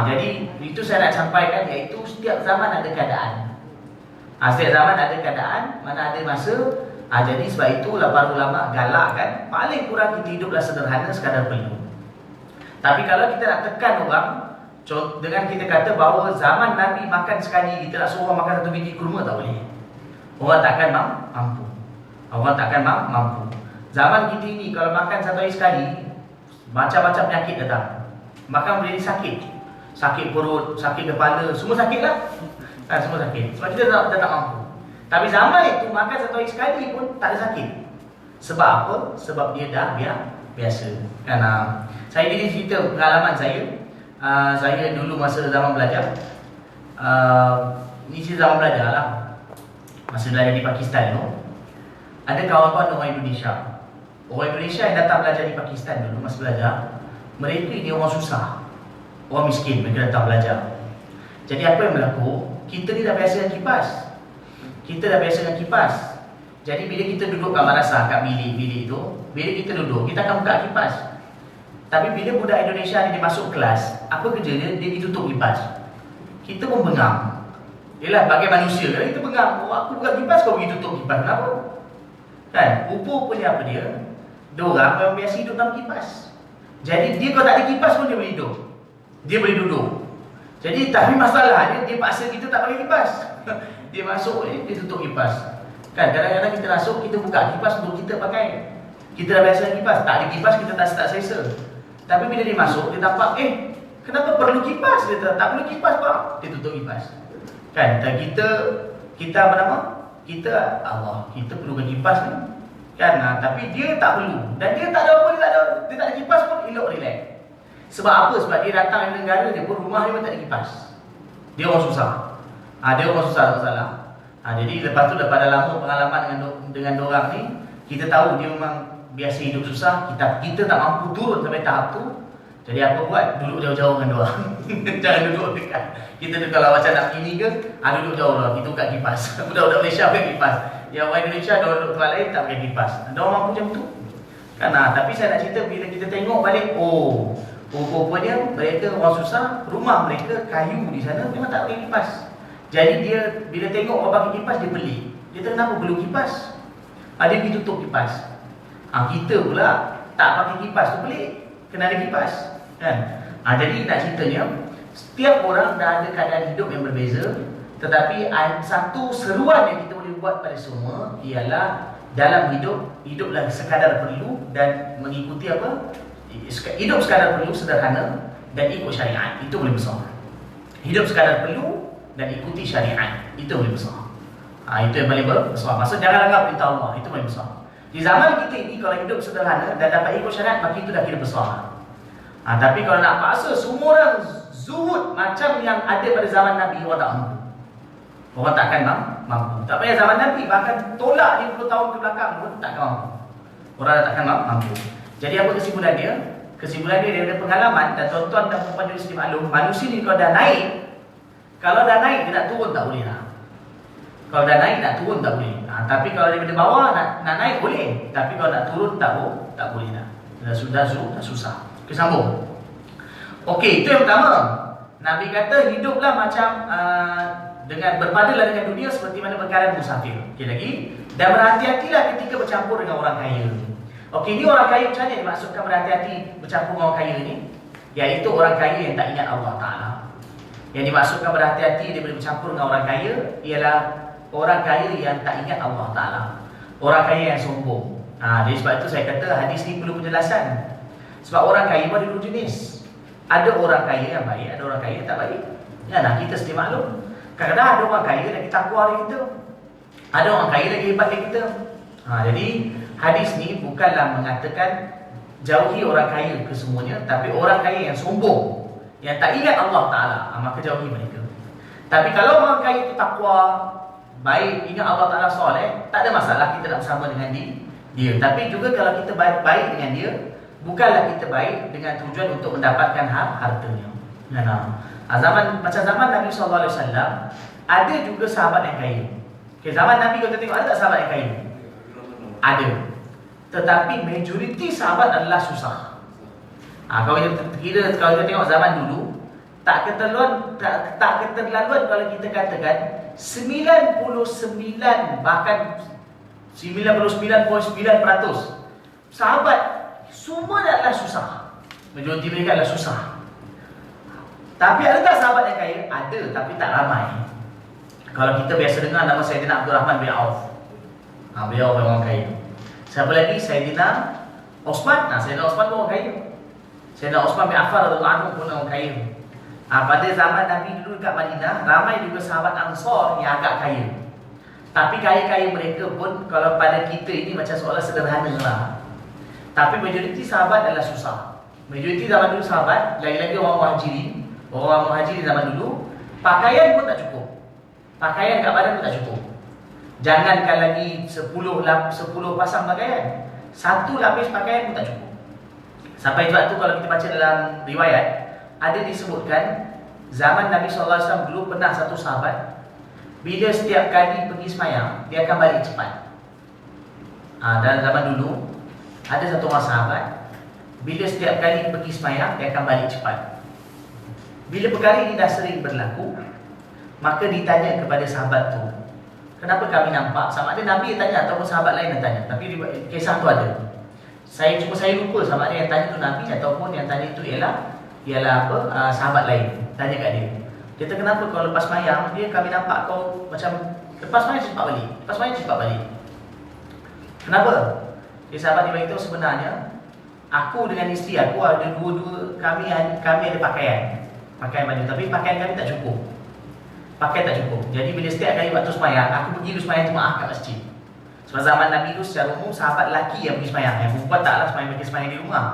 Jadi itu saya nak sampaikan, iaitu setiap zaman ada keadaan. Setiap zaman ada keadaan, mana ada masa. Jadi sebab itulah para ulama galak kan, paling kurang kita hiduplah sederhana sekadar perlu. Tapi kalau kita nak tekan orang dengan kita kata bahawa zaman Nabi makan sekali, kita nak suruh orang makan satu biji kurma, tak boleh. Orang takkan mampu. Orang takkan mampu. Zaman kita ini kalau makan satu hari sekali, macam-macam penyakit datang. Makan boleh sakit. Sakit perut, sakit kepala, semua sakit lah. Semua sakit. Sebab kita tak mampu. Tapi zaman itu makan satu hari sekali pun tak ada sakit. Sebab apa? Sebab dia dah biasa. Kan? Saya jadi cerita pengalaman saya. Saya dulu masa zaman belajar. Ini cerita zaman belajar lah. Masa belajar di Pakistan tu, ada kawan-kawan orang Indonesia. Orang Indonesia yang datang belajar di Pakistan dulu masa belajar, mereka ni orang susah, orang miskin, mereka datang belajar. Jadi apa yang berlaku? Kita ni dah biasa dengan kipas. Jadi bila kita duduk kat madrasah, kat bilik-bilik tu, bila kita duduk, kita akan buka kipas. Tapi bila budak Indonesia ni dia masuk kelas, apa kerja dia? Dia ditutup kipas. Kita pun bengang. Yalah, bagi manusia kan kita bengang. Oh, aku buka kipas, kau pergi tutup kipas. Kenapa? Kan? Rupa-rupanya apa dia? Diorang memang biasa hidup dalam kipas. Jadi dia kalau tak ada kipas pun dia boleh hidup. Dia boleh duduk. Jadi tapi masalahnya dia paksa kita tak pakai kipas. Dia masuk dia tutup kipas. Kan kadang-kadang kita masuk kita buka kipas untuk kita pakai. Kita dah biasa kipas, tak ada kipas kita tak selesa. Tapi bila dia masuk dia nampak kenapa perlu kipas? Dia tak perlu kipas pak. Dia tutup kipas. Kan dan kita apa nama? Kita Allah, kita perlukan kipas ni. Kan tapi dia tak perlu. Dan dia tak ada apa, dia tak ada kipas pun elok relax. Sebab apa? Sebab dia datang dari negara dia pun rumah dia pun tak ada kipas. Dia orang susah. Dia orang susah tak salah. Jadi lepas tu lepas dah lama pengalaman dengan dorang ni, kita tahu dia memang biasa hidup susah. Kita tak mampu turun sampai tahap tu. Jadi apa buat? Duduk jauh-jauh dengan dorang. Jangan duduk dekat. Kita tu kalau macam nak pergi ke, duduk jauh lah. Kita buka kipas. Budak-budak Malaysia pakai kipas. Yang orang Indonesia ada orang tempat lain tak pakai kipas. Ada orang mampu macam tu. Kan tapi saya nak cerita bila kita tengok balik, rupanya mereka orang susah, rumah mereka kayu di sana memang tak pakai kipas. Jadi dia bila tengok orang pakai kipas dia pelik. Dia kata kenapa perlu kipas? Dia pergi tutup kipas. Kita pula tak pakai kipas tu pelik. Kena ada kipas. Kan? Jadi nak ceritanya setiap orang dah ada keadaan hidup yang berbeza. Tetapi satu seruan yang kita boleh buat pada semua ialah dalam hiduplah sekadar perlu dan mengikuti apa? Hidup sekadar perlu sederhana dan ikut syariat. Itu boleh besar. Hidup sekadar perlu dan ikuti syariat. Itu boleh besar. Itu yang paling besar. Maksud jangan anggap perintah Allah. Itu paling besar. Di zaman kita ini kalau hidup sederhana dan dapat ikut syariat, maka itu dah kira besar. Tapi kalau nak paksa semua orang zuhud macam yang ada pada zaman Nabi, orang tak mampu. Orang takkan mampu. Tak payah zaman Nabi, bahkan tolak 50 tahun ke belakang pun takkan mampu. Orang takkan mampu. Jadi apa kesimpulan dia? Kesimpulan dia daripada pengalaman dan tuan-tuan dan puan-puan jadi sendiri maklum, manusia ni kalau dah naik dia nak turun tak boleh lah. Kalau dah naik nak turun tak boleh. Tapi kalau daripada bawah nak naik boleh. Tapi kalau nak turun tak boleh lah. Dah susah. Kita sambung. Okey, itu yang pertama. Nabi kata hiduplah macam dengan berpadalah dengan dunia seperti mana perkara musafir. Okey lagi. Dan berhati-hatilah ketika bercampur dengan orang kaya. Okey, ini orang kaya macam mana dimaksudkan berhati-hati bercampur dengan orang kaya ni? Iaitu orang kaya yang tak ingat Allah Ta'ala. Yang dimaksudkan berhati-hati daripada bercampur dengan orang kaya ialah orang kaya yang tak ingat Allah Ta'ala. Orang kaya yang sombong. Jadi sebab itu saya kata hadis ni perlu penjelasan. Sebab orang kaya pun ada dua jenis. Ada orang kaya yang baik, ada orang kaya yang tak baik. Kita sendiri maklum. Kadang-kadang ada orang kaya lagi takwa dari kita. Ada orang kaya lagi hebat dari kita. Jadi hadis ni bukanlah mengatakan jauhi orang kaya kesemuanya, tapi orang kaya yang sombong, yang tak ingat Allah Ta'ala, maka jauhi mereka. Tapi kalau orang kaya itu takwa, baik, ingat Allah Ta'ala, soleh, tak ada masalah kita nak bersama dengan dia. Tapi juga kalau kita baik dengan dia, bukanlah kita baik dengan tujuan untuk mendapatkan hartanya. Macam zaman Nabi SAW, ada juga sahabat yang kaya. Zaman Nabi kita tengok, ada tak sahabat yang kaya? Ada. Tetapi majoriti sahabat adalah susah. Kalau kita tengok zaman dulu, tak keterlaluan kalau kita katakan 99 bahkan 99.9% sahabat semua adalah susah. Majoriti mereka adalah susah. Tapi adakah sahabat yang kaya? Ada, tapi tak ramai. Kalau kita biasa dengar nama Sayyidina Abdul Rahman bin Auf, beliau orang kaya. Siapa lagi? Sayyidina Osman. Sayyidina Osman pun orang kaya. Sayyidina Osman bin Affan radhiyallahu anhu pun orang kaya. Pada zaman Nabi dulu dekat Madinah, ramai juga sahabat Ansar yang agak kaya. Tapi kaya-kaya mereka pun kalau pada kita ini macam seolah sederhana lah. Tapi majoriti sahabat adalah susah. Majoriti zaman dulu sahabat, lagi-lagi orang muhajirin. Orang muhajirin zaman dulu, pakaian pun tak cukup. Pakaian kat badan pun tak cukup. Jangankan lagi 10 pasang pakaian, 1 lapis pakaian pun tak cukup. Sampai sebab tu kalau kita baca dalam riwayat, ada disebutkan zaman Nabi SAW dulu pernah satu sahabat, bila setiap kali pergi semayang, dia akan balik cepat. Dalam zaman dulu ada satu orang sahabat, bila setiap kali pergi sembahyang dia akan balik cepat. Bila perkara ini dah sering berlaku, maka ditanya kepada sahabat tu, kenapa kami nampak? Sama ada Nabi yang tanya ataupun sahabat lain yang tanya. Tapi kisah tu ada. Saya lupa sama ada yang tanya tu Nabi ataupun yang tanya tu ialah sahabat lain. Tanya kat dia, kata kenapa kau lepas sembahyang kami nampak kau macam lepas sembahyang cepat balik. Lepas sembahyang cepat balik. Kenapa? Sahabat dia beritahu sebenarnya aku dengan isteri aku ada dua-dua kami ada pakaian baju, tapi pakaian kami tak cukup. Pakaian tak cukup. Jadi bila setiap kali waktu sembahyang, aku pergi sembahyang jemaah kat masjid. Sebab zaman Nabi tu secara umum sahabat lelaki yang pergi sembahyang, yang perempuan taklah sembahyang di rumah.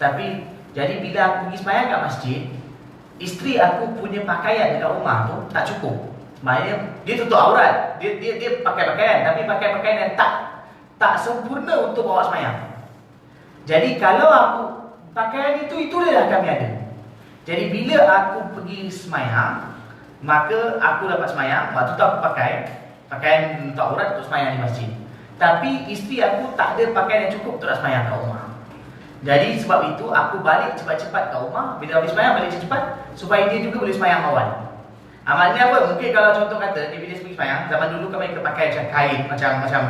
Tapi jadi bila aku pergi sembahyang kat masjid, isteri aku punya pakaian dekat rumah tu tak cukup. Maknanya dia tutup aurat. Dia pakai pakaian, tapi pakai pakaian yang tak sempurna untuk bawa sembahyang. Jadi kalau aku pakaian itulah kami ada. Jadi bila aku pergi sembahyang, maka aku dapat sembahyang. Waktu tu aku pakai pakaian untuk aurat untuk sembahyang di masjid. Tapi isteri aku tak ada pakaian yang cukup untuk nak sembahyang kat rumah. Jadi sebab itu aku balik cepat-cepat kat rumah. Bila habis sembahyang balik cepat supaya dia juga boleh sembahyang awal. Maknanya apa? Mungkin kalau contoh kata dia bila pergi sembahyang, zaman dulu kan mereka pakai macam kain macam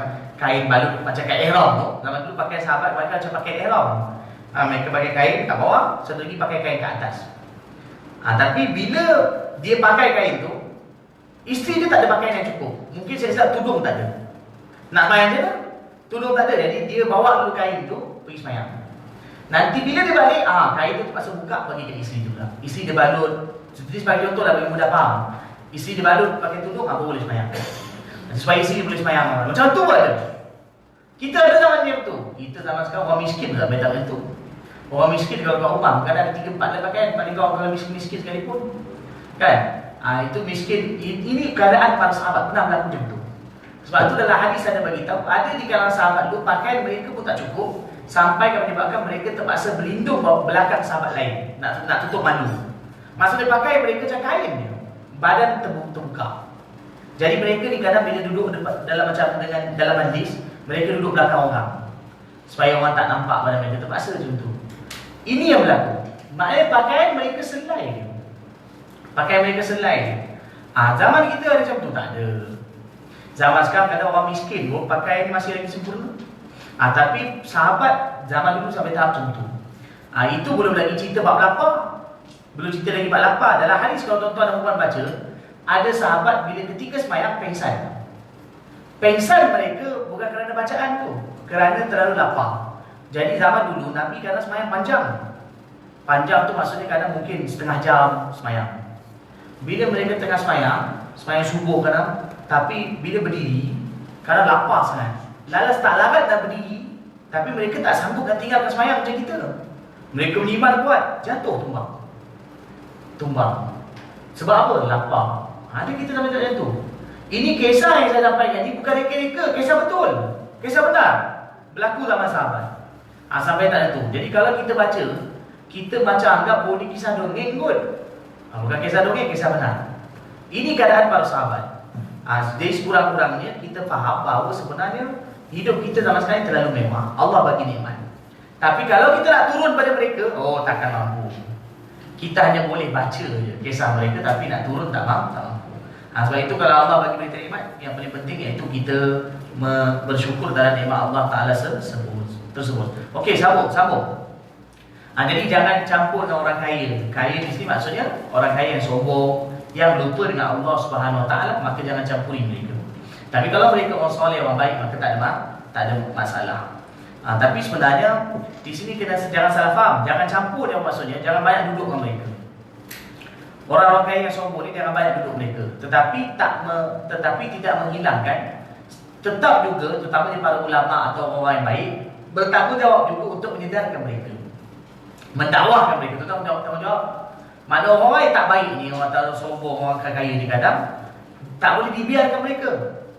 kain balut macam kain ihram tu. Zaman dulu pakai sahabat mereka macam pakai ihram. Mereka pakai kain kat bawah, satu lagi pakai kain kat atas. Tapi bila dia pakai kain tu, isteri dia tak ada pakaian yang cukup. Mungkin saya rasa tudung tak ada. Nak sembahyang je lah, tudung tak ada. Jadi dia bawa dulu kain tu pergi sembahyang. Nanti bila dia balik, kain tu terpaksa buka bagi ke isteri juga. Isteri dia balut. Seperti sebagai contoh lah bagi mudah faham. Isteri dia balut pakai tudung, apa boleh sembahyang. Supaya isteri dia boleh sembahyang. Macam tu ada. Kita ada zaman dia tu. Kita zaman sekarang orang miskin tak boleh tak tu. Orang miskin kalau kat rumah kadang ada 3-4 lah pakaian. Paling kau kalau miskin sekalipun, kan? Itu miskin. Ini keadaan para sahabat pernah berlaku macam tu. Sebab tu dalam hadis ada bagi tahu, ada di kalangan sahabat tu pakaian mereka pun tak cukup sampai menyebabkan mereka terpaksa berlindung belakang sahabat lain nak tutup malu. Masa dia pakai mereka macam kain dia, badan terbuka. Jadi mereka ni kadang bila duduk dalam dalam majlis, mereka duduk belakang orang supaya orang tak nampak badan mereka, terpaksa macam tu. Ini yang berlaku. Maknanya pakaian mereka selai. Pakaian mereka selai. Zaman kita ada macam tu? Tak ada. Zaman sekarang kadang orang miskin pun pakaian masih lagi sempurna. Tapi sahabat zaman dulu sampai tahap macam tu. Itu belum lagi cerita bab lapar. Belum cerita lagi bab lapar. Dalam hadis kalau tuan-tuan dan puan baca, ada sahabat bila ketika sembahyang pengsan. Pengsan mereka bukan kerana bacaan tu, kerana terlalu lapar. Jadi zaman dulu Nabi kadang sembahyang panjang. Panjang tu maksudnya kadang mungkin setengah jam sembahyang. Bila mereka tengah sembahyang subuh kadang, tapi bila berdiri, kadang lapar sangat. Lalas tak larat dah berdiri, tapi mereka tak sanggup nak tinggalkan sembahyang macam kita. Mereka beriman kuat, jatuh tumbang. Sebab apa? Lapar. Ada kita sampai macam tu. Ini kisah yang saya sampaikan, ini bukan reka-reka, kisah betul. Kisah benar. Berlaku zaman sahabat. Sampai tak ada tu. Jadi kalau kita baca, kita macam anggap boleh kisah dongeng kot. Bukan kisah dongeng, kisah benar. Ini keadaan para sahabat. Jadi sekurang-kurangnya kita faham bahawa sebenarnya hidup kita zaman sekarang terlalu mewah. Allah bagi nikmat. Tapi kalau kita nak turun pada mereka, takkan mampu. Kita hanya boleh baca je kisah mereka, tapi nak turun tak mampu. Sebab itu kalau Allah bagi kita nikmat, yang paling penting iaitu kita bersyukur dalam nikmat Allah Ta'ala tersebut. Okey, sambung. Jadi jangan campur dengan orang kaya. Kaya di sini maksudnya orang kaya yang sombong, yang lupa dengan Allah Subhanahu Wa Taala, maka jangan campuri mereka. Tapi kalau mereka orang soleh, orang baik, maka tak ada masalah. Tapi sebenarnya di sini kita jangan salah faham. Jangan campur dia maksudnya, jangan banyak duduk dengan mereka. Orang-orang kaya yang sombong ni jangan banyak duduk mereka. Tetapi tidak menghilangkan, tetap juga terutama para ulama atau orang yang baik bertanggungjawab juga untuk menyedarkan mereka, mendakwahkan mereka. Itu tanggungjawab. Mana orang yang tak baik ni, orang tak sombong, orang kaya ni kadang tak boleh dibiarkan mereka.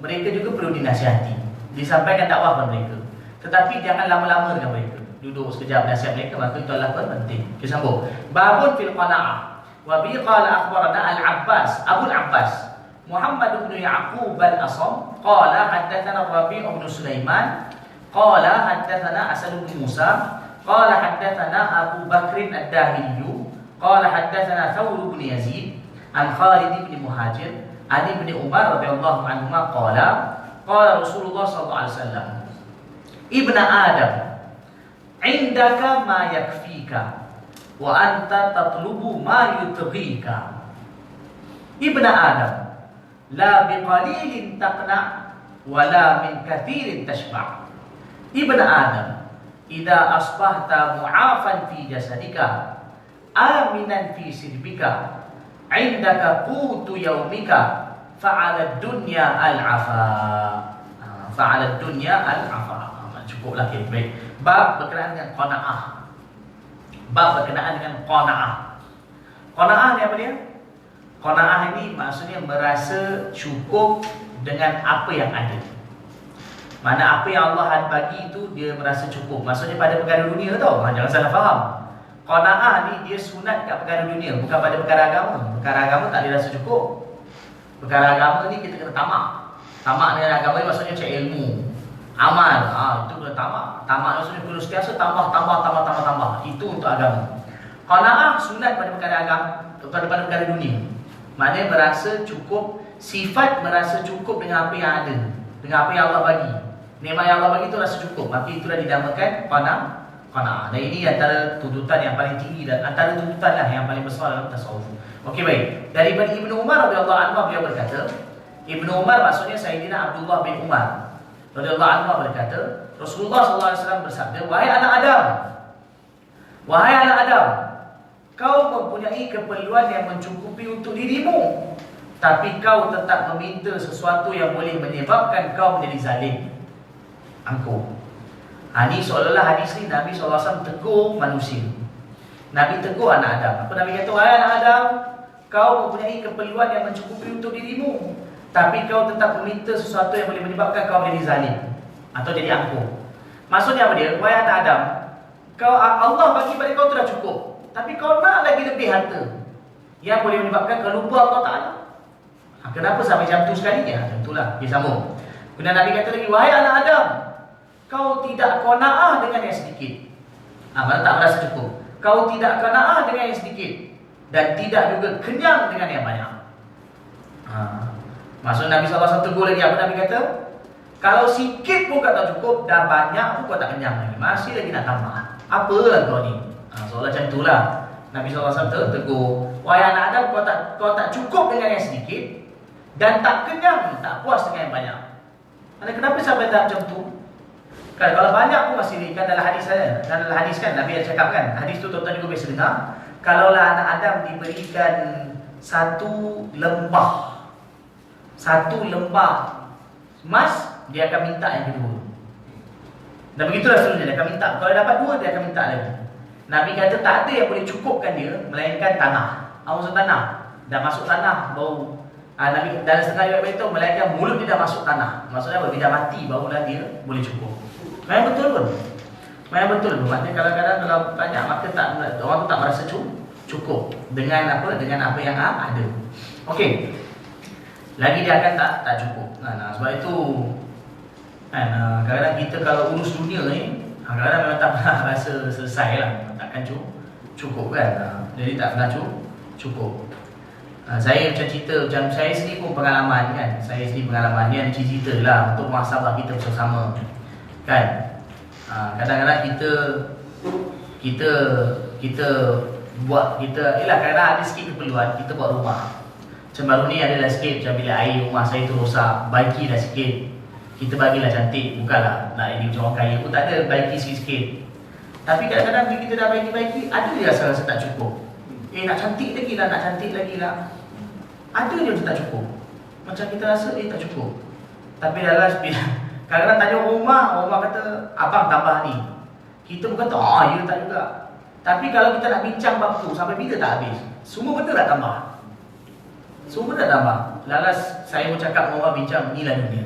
Mereka juga perlu dinasihati, disampaikan dakwah kepada mereka. Tetapi jangan lama-lama dengan mereka. Duduk sekejap nasihat mereka, maka itu adalah penting. Kita sambung. Babun fil qana'ah. Wa bi qala akhbarana al-Abbas, Abu al-Abbas Muhammad bin Ya'qub al-Asam qala haddatsana Rabi' bin Sulaiman Qala haddatsana Asad bin Musa qala haddatsana Abu Bakr ad-Dahili qala haddatsana Thawr bin Yazid an Khalid bin Muhajir an Ibn Umar radhiyallahu anhuma qala Rasulullah sallallahu alaihi wasallam Ibn Adam indaka ma yakfika wa anta tatlubu ma yutghika. Ibn Adam la biqalilin taqna wa la min kathirin tashba'. Ibn Adam idza asbahta mu'afan fi jasadika aminan fi sirbika indaka qutu yaumika fa'ala dunya al-afa. Fa'ala dunya al-afa. Cukuplah, okay, baik. Bab berkenaan dengan qanaah. Bab berkenaan dengan qanaah. Qanaah ni apa dia? Qanaah ini maksudnya merasa cukup dengan apa yang ada. Mana apa yang Allah bagi itu dia merasa cukup. Maksudnya pada perkara dunia tau. Jangan salah faham. Qanaah ni dia sunat kat perkara dunia, bukan pada perkara agama. Perkara agama tak boleh rasa cukup. Perkara agama ni kita kena tamak. Tamak dengan agama ni maksudnya cari ilmu, amal. Itu kena tamak. Tamak maksudnya perlu sentiasa tambah. Itu untuk agama. Qanaah sunat pada perkara agama, pada perkara dunia. Maknanya merasa cukup, sifat merasa cukup dengan apa yang ada, dengan apa yang Allah bagi. Nikmat yang Allah bagi itu rasa cukup, maka itulah dinamakan qanaah. Dan ini antara tuntutan yang paling tinggi dan antara tuntutanlah yang paling besar dalam tasawuf. Okey, baik. Daripada Ibnu Umar radhiyallahu anhu beliau berkata, Ibnu Umar maksudnya Sayyidina Abdullah bin Umar radhiyallahu anhu berkata, Rasulullah sallallahu alaihi wasallam bersabda, wahai anak Adam, kau mempunyai keperluan yang mencukupi untuk dirimu, tapi kau tetap meminta sesuatu yang boleh menyebabkan kau menjadi zalim. Angkuh. Ini seolah-olah hadis ni Nabi SAW tegur manusia. Nabi tegur anak Adam. Apa Nabi kata? Wahai anak Adam, kau mempunyai keperluan yang mencukupi untuk dirimu, tapi kau tetap meminta sesuatu yang boleh menyebabkan kau menjadi zalim atau jadi angkuh. Maksudnya apa dia? Wahai anak Adam, Allah bagi pada kau sudah cukup, tapi kau nak lagi lebih harta yang boleh menyebabkan kau lupa Allah Ta'ala. Kenapa sampai jam tu sekali? Tentulah. Dia sambung. Kemudian Nabi kata lagi, wahai anak Adam, kau tidak qanaah dengan yang sedikit. Mana tak merasa cukup. Kau tidak qanaah dengan yang sedikit, dan tidak juga kenyang dengan yang banyak. Maksud Nabi SAW tegur lagi. Apa Nabi kata? Kalau sikit pun kau tak cukup, dan banyak pun kau tak kenyang lagi, masih lagi nak tambah. Apalah kau ni? Soalan macam itulah. Nabi SAW tegur, wahai anak Adam, kau tak cukup dengan yang sedikit, dan tak kenyang, tak puas dengan yang banyak. Kenapa sampai tak macam tu? Kan kalau banyak pun masih kan dalam hadis saya. Dalam hadis kan Nabi ada cakap kan. Hadis tu tuan-tuan juga biasa dengar. Kalaulah anak Adam diberikan satu lembah emas, dia akan minta yang kedua. Dan begitulah seterusnya, dia akan minta. Kalau dapat dua, dia akan minta lagi. Nabi kata tak ada yang boleh cukupkan dia melainkan tanah. Maksud tanah. Dah masuk tanah baru Nabi dalam setengah riwayat beritahu melainkan mulut dia dah masuk tanah. Maksudnya apa? Dia dah mati barulah dia boleh cukup. Memang betul pun. Maknanya kadang-kadang kalau tanya maka orang tu tak merasa cukup dengan apa yang ada. Okey. Lagi dia akan tak cukup. Sebab itu kadang-kadang kita kalau urus dunia ni kadang-kadang memang tak pernah rasa selesai lah. Takkan cukup kan. Jadi tak pernah cukup. Saya macam cerita, macam saya sendiri pun pengalaman kan. Saya sendiri pengalaman ni ada cerita lah untuk muhasabah kita bersama kan. Kadang-kadang kita buat kadang-kadang ada sikit keperluan, kita buat rumah. Macam baru ni adalah sikit, macam bila air rumah saya tu rosak, baikilah sikit. Kita bagilah cantik, bukanlah nak ini macam orang kaya pun tak ada, baiki sikit-sikit. Tapi kadang-kadang bila kita dah baiki, ada dia rasa tak cukup. Nak cantik lagi lah. Ada dia macam tak cukup. Macam kita rasa tak cukup. Tapi dalam kadang-kadang tanya rumah kata abang tambah ni. Kita pun kata ya tak juga. Tapi kalau kita nak bincang bab tu sampai bila tak habis. Semua benda tak tambah. Lalas saya pun cakap dengan orang bincang, inilah dunia.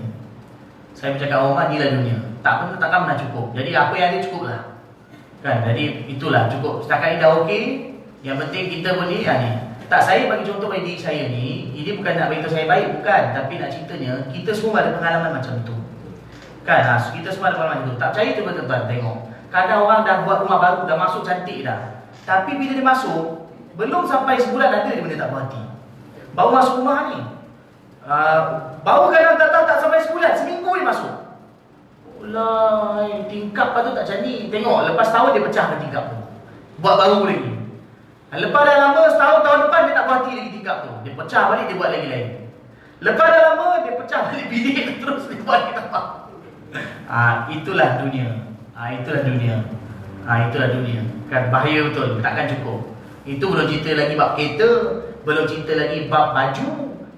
Tak takkan pernah cukup. Jadi apa yang ada cukup lah. Kan? Jadi itulah cukup. Setakat ni dah okey. Yang penting kita pun ni. Tak, saya bagi contoh bagi diri saya ni. Ini bukan nak beritahu saya baik, bukan. Tapi nak ceritanya, kita semua ada pengalaman macam tu. Kan, kita semua ada pengalaman itu. Tak percaya tu tuan-tuan tengok. Kadang orang dah buat rumah baru, dah masuk cantik dah. Tapi bila dia masuk, belum sampai sebulan ada dia benda tak puas hati. Baru masuk rumah ni. Baru kadang tak sampai sebulan, seminggu dia masuk. Ulai, tingkap tu tak macam ni. Tengok, lepas tahun dia pecahkan tingkap tu. Buat baru lagi. Lepas dah lama, setahun tahun depan dia tak puas hati lagi tingkap tu. Dia pecah balik, dia buat lagi lain. Lepas dah lama, dia pecah balik bilik terus dia buat lagi tambah. Itulah dunia. Itulah dunia. Itulah dunia. Kan bahaya betul, takkan cukup. Itu belum cerita lagi bab kereta, belum cerita lagi bab baju,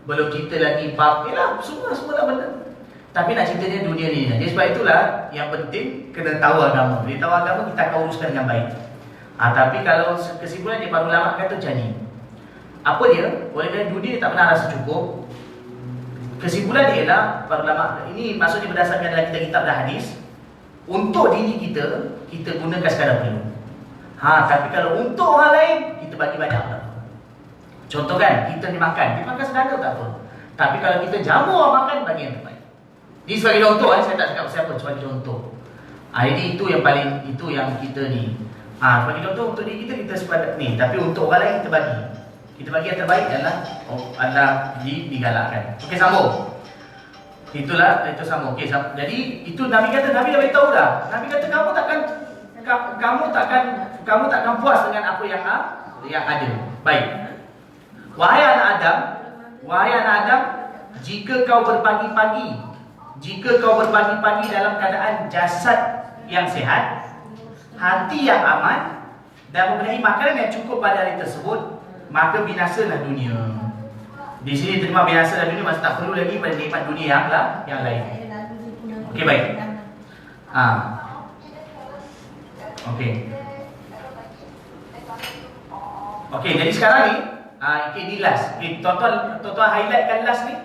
belum cerita lagi bab semua dah benda. Tapi nak ceritanya dunia ni. Jadi sebab itulah yang penting kena tahu agama. Bila tahu agama kita akan uruskan dengan baik. Tapi kalau kesimpulan dia baru lama kata macam ni. Apa dia? Oleh kerana dunia tak pernah rasa cukup. Kesimpulan dia ialah para ulama ini maksudnya berdasarkan dalam kitab-kitab dan hadis. Untuk diri kita, kita gunakan sekadar perlu. Tapi kalau untuk orang lain, kita bagi banyak tak apa. Contoh kan, kita ni makan sederhana tak apa. Tapi kalau kita jamu orang makan, bagi yang terbaik. Ini sebagai contoh, saya tak cakap siapa, sebagai contoh. Jadi itu yang paling, itu yang kita ni. Sebagai contoh untuk diri kita, kita sepadat ni. Tapi untuk orang lain, kita bagi. Kita bagi yang terbaik adalah digalakkan. Okey, sambung. Itu sama. Okey, jadi itu Nabi kata, Nabi dah beritahu dah. Nabi kata kamu takkan puas dengan apa yang ada. Baik. Wahai anak Adam, jika kau berpagi-pagi dalam keadaan jasad yang sehat, hati yang aman dan mempunyai makanan yang cukup pada hari tersebut, maka binasalah dunia. Di sini terima binasalah dunia, maksud tak perlu lagi pada nikmat dunia yang lain. Okey, baik. Okey, jadi sekarang ni ni last. Tuan-tuan highlightkan last ni.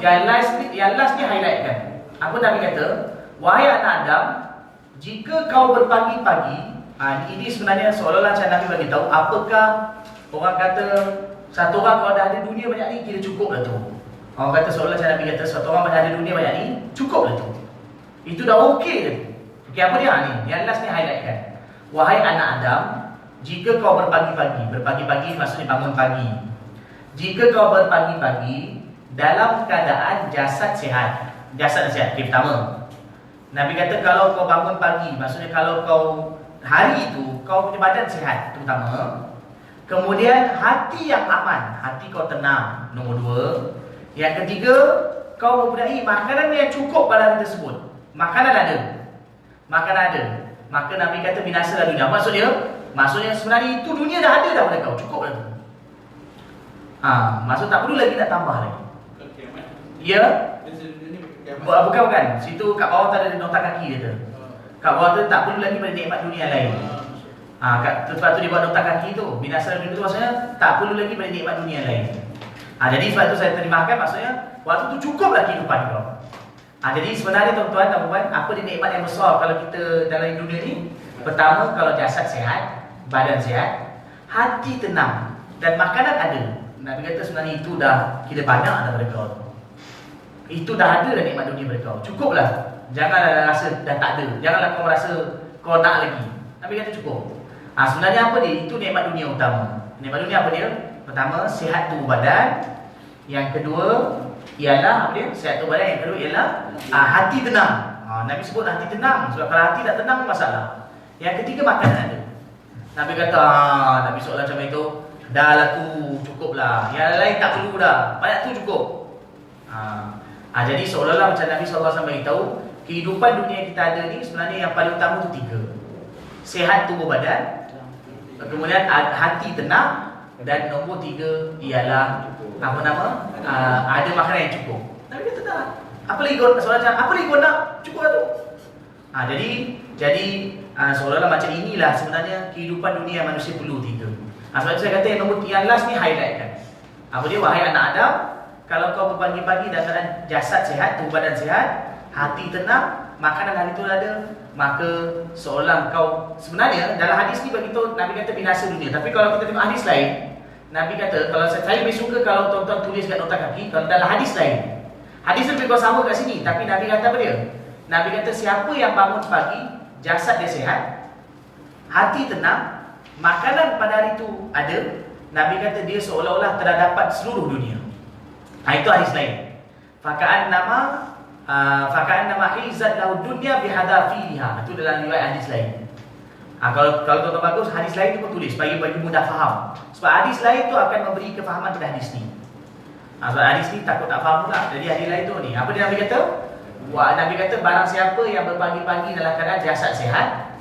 Yang last ni highlightkan. Apa Nabi kata? Wahai anak Adam, jika kau berpagi-pagi, ini sebenarnya seolah-olah macam Nabi bagi tahu apakah orang kata satu orang kalau dah ada dunia banyak ni kira cukup dah tu. Orang kata seolah-olah macam Nabi kata satu orang dah ada dunia banyak ni cukup dah tu. Itu dah okey dah. Okey, apa dia ni? Yang last ni highlightkan. Wahai anak Adam, jika kau berpagi-pagi maksudnya bangun pagi. Jika kau berpagi-pagi dalam keadaan jasad sehat. Jasad sehat. Okay, pertama, Nabi kata kalau kau bangun pagi, maksudnya kalau kau hari itu kau punya badan sihat, itu pertama. Kemudian hati yang aman, hati kau tenang, nombor dua. Yang ketiga, kau mempunyai makanan yang cukup pada hari tersebut. Makanan ada. Maka Nabi kata binasalah dunia. Maksudnya sebenarnya itu dunia dah ada dah pada kau, cukup dah tu. Maksud tak perlu lagi nak tambah lagi. Ya? Bukan. Situ kat bawah tu ada nota kaki dia tu. Kat bawah tu tak perlu lagi pada nikmat dunia lain. Sebab tu dia buat nota kaki tu. Binasalah dunia tu maksudnya tak perlu lagi pada nikmat dunia lain. Jadi sebab tu saya terjemahkan maksudnya waktu tu cukuplah kehidupan kau. Jadi sebenarnya tuan-tuan dan puan, apa dia nikmat yang besar kalau kita dalam dunia ni? Pertama, kalau jasad sihat, badan sihat, hati tenang dan makanan ada. Nabi kata sebenarnya itu dah kira banyak dah pada kau. Itu dah ada dah nikmat dunia pada kau. Cukuplah. Janganlah rasa dah tak ada. Janganlah kau rasa kau nak lagi. Nabi kata cukup. Sebenarnya apa dia? Itu nikmat dunia utama. Nikmat dunia apa dia? Pertama, sihat tubuh badan. Yang kedua ialah apa dia? Sihat tubuh badan. Yang kedua ialah hati tenang. Nabi sebut hati tenang. Sebab kalau hati tak tenang masalah. Yang ketiga, makanan ada. Nabi kata, Nabi soalan macam itu, dah lah tu, cukup lah. Yang lain tak perlu dah. Banyak tu cukup. Jadi seolah-olah macam Nabi SAW beritahu, kehidupan dunia kita ada ni sebenarnya yang paling utama tu tiga. Sihat tubuh badan, kemudian hati tenang, dan nombor tiga ialah apa nama? Ada makanan yang cukup. Nabi kata tak. Apa lagi kau nak? Cukup lah tu. Jadi seolah-olah macam inilah sebenarnya kehidupan dunia manusia perlu tiga. Sebab itu saya kata yang last ni highlightkan. Apa dia? Wahai anak Adam, kalau kau berpagi-pagi dalam keadaan jasad sihat, tubuh badan sihat, hati tenang, makanan hari itu ada, maka seolah kau sebenarnya dalam hadis ni bagi tahu Nabi kata binasa dunia. Tapi kalau kita tengok hadis lain, Nabi kata kalau saya lebih suka kalau tuan-tuan tulis kat nota kaki kalau dalam hadis lain. Hadis lebih kau sama kat sini, tapi Nabi kata apa dia? Nabi kata siapa yang bangun pagi, jasad dia sihat, hati tenang, makanan pada hari itu ada, Nabi kata dia seolah-olah telah dapat seluruh dunia. Itu hadis lain. Faka'an nama hizat lahu dunya bihadafiriha. Itu dalam riwayat hadis lain. Kalau tuan-tuan bagus, hadis lain tu pun tulis bagi mudah faham. Sebab hadis lain tu akan memberi kefahaman pada hadis ni. Sebab hadis ni takut tak faham pula. Jadi hadis lain tu ni, apa dia Nabi kata? Nabi kata barang siapa yang berpagi-pagi dalam keadaan jasad sihat,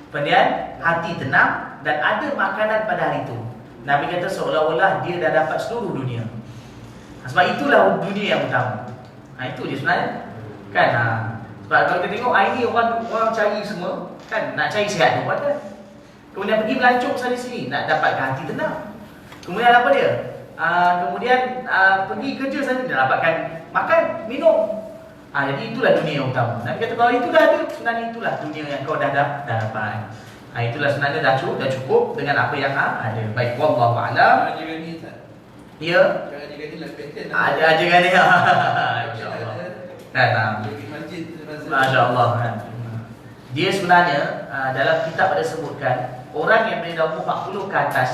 kemudian hati tenang dan ada makanan pada hari itu, Nabi kata seolah-olah dia dah dapat seluruh dunia. Sebab itulah dunia yang utama. Itu je sebenarnya. Kan? Sebab kalau kita tengok hari ni orang cari semua, kan, nak cari sihat tu kan. Kemudian pergi melancong sana sini nak dapatkan hati tenang. Kemudian apa dia? Kemudian pergi kerja sana nak dapatkan makan, minum. Jadi itulah dunia yang utama. Nabi kata kalau itu dah ada, sebenarnya itulah dunia yang kau dah dapat. Itulah sebenarnya dah cukup dengan apa yang ada. Baik, wallahu a'lam. Ya. Ada ajaran dia. Insya-Allah. Masya-Allah kan. Dia sebenarnya dalam kitab ada sebutkan orang yang berada umur 40 ke atas,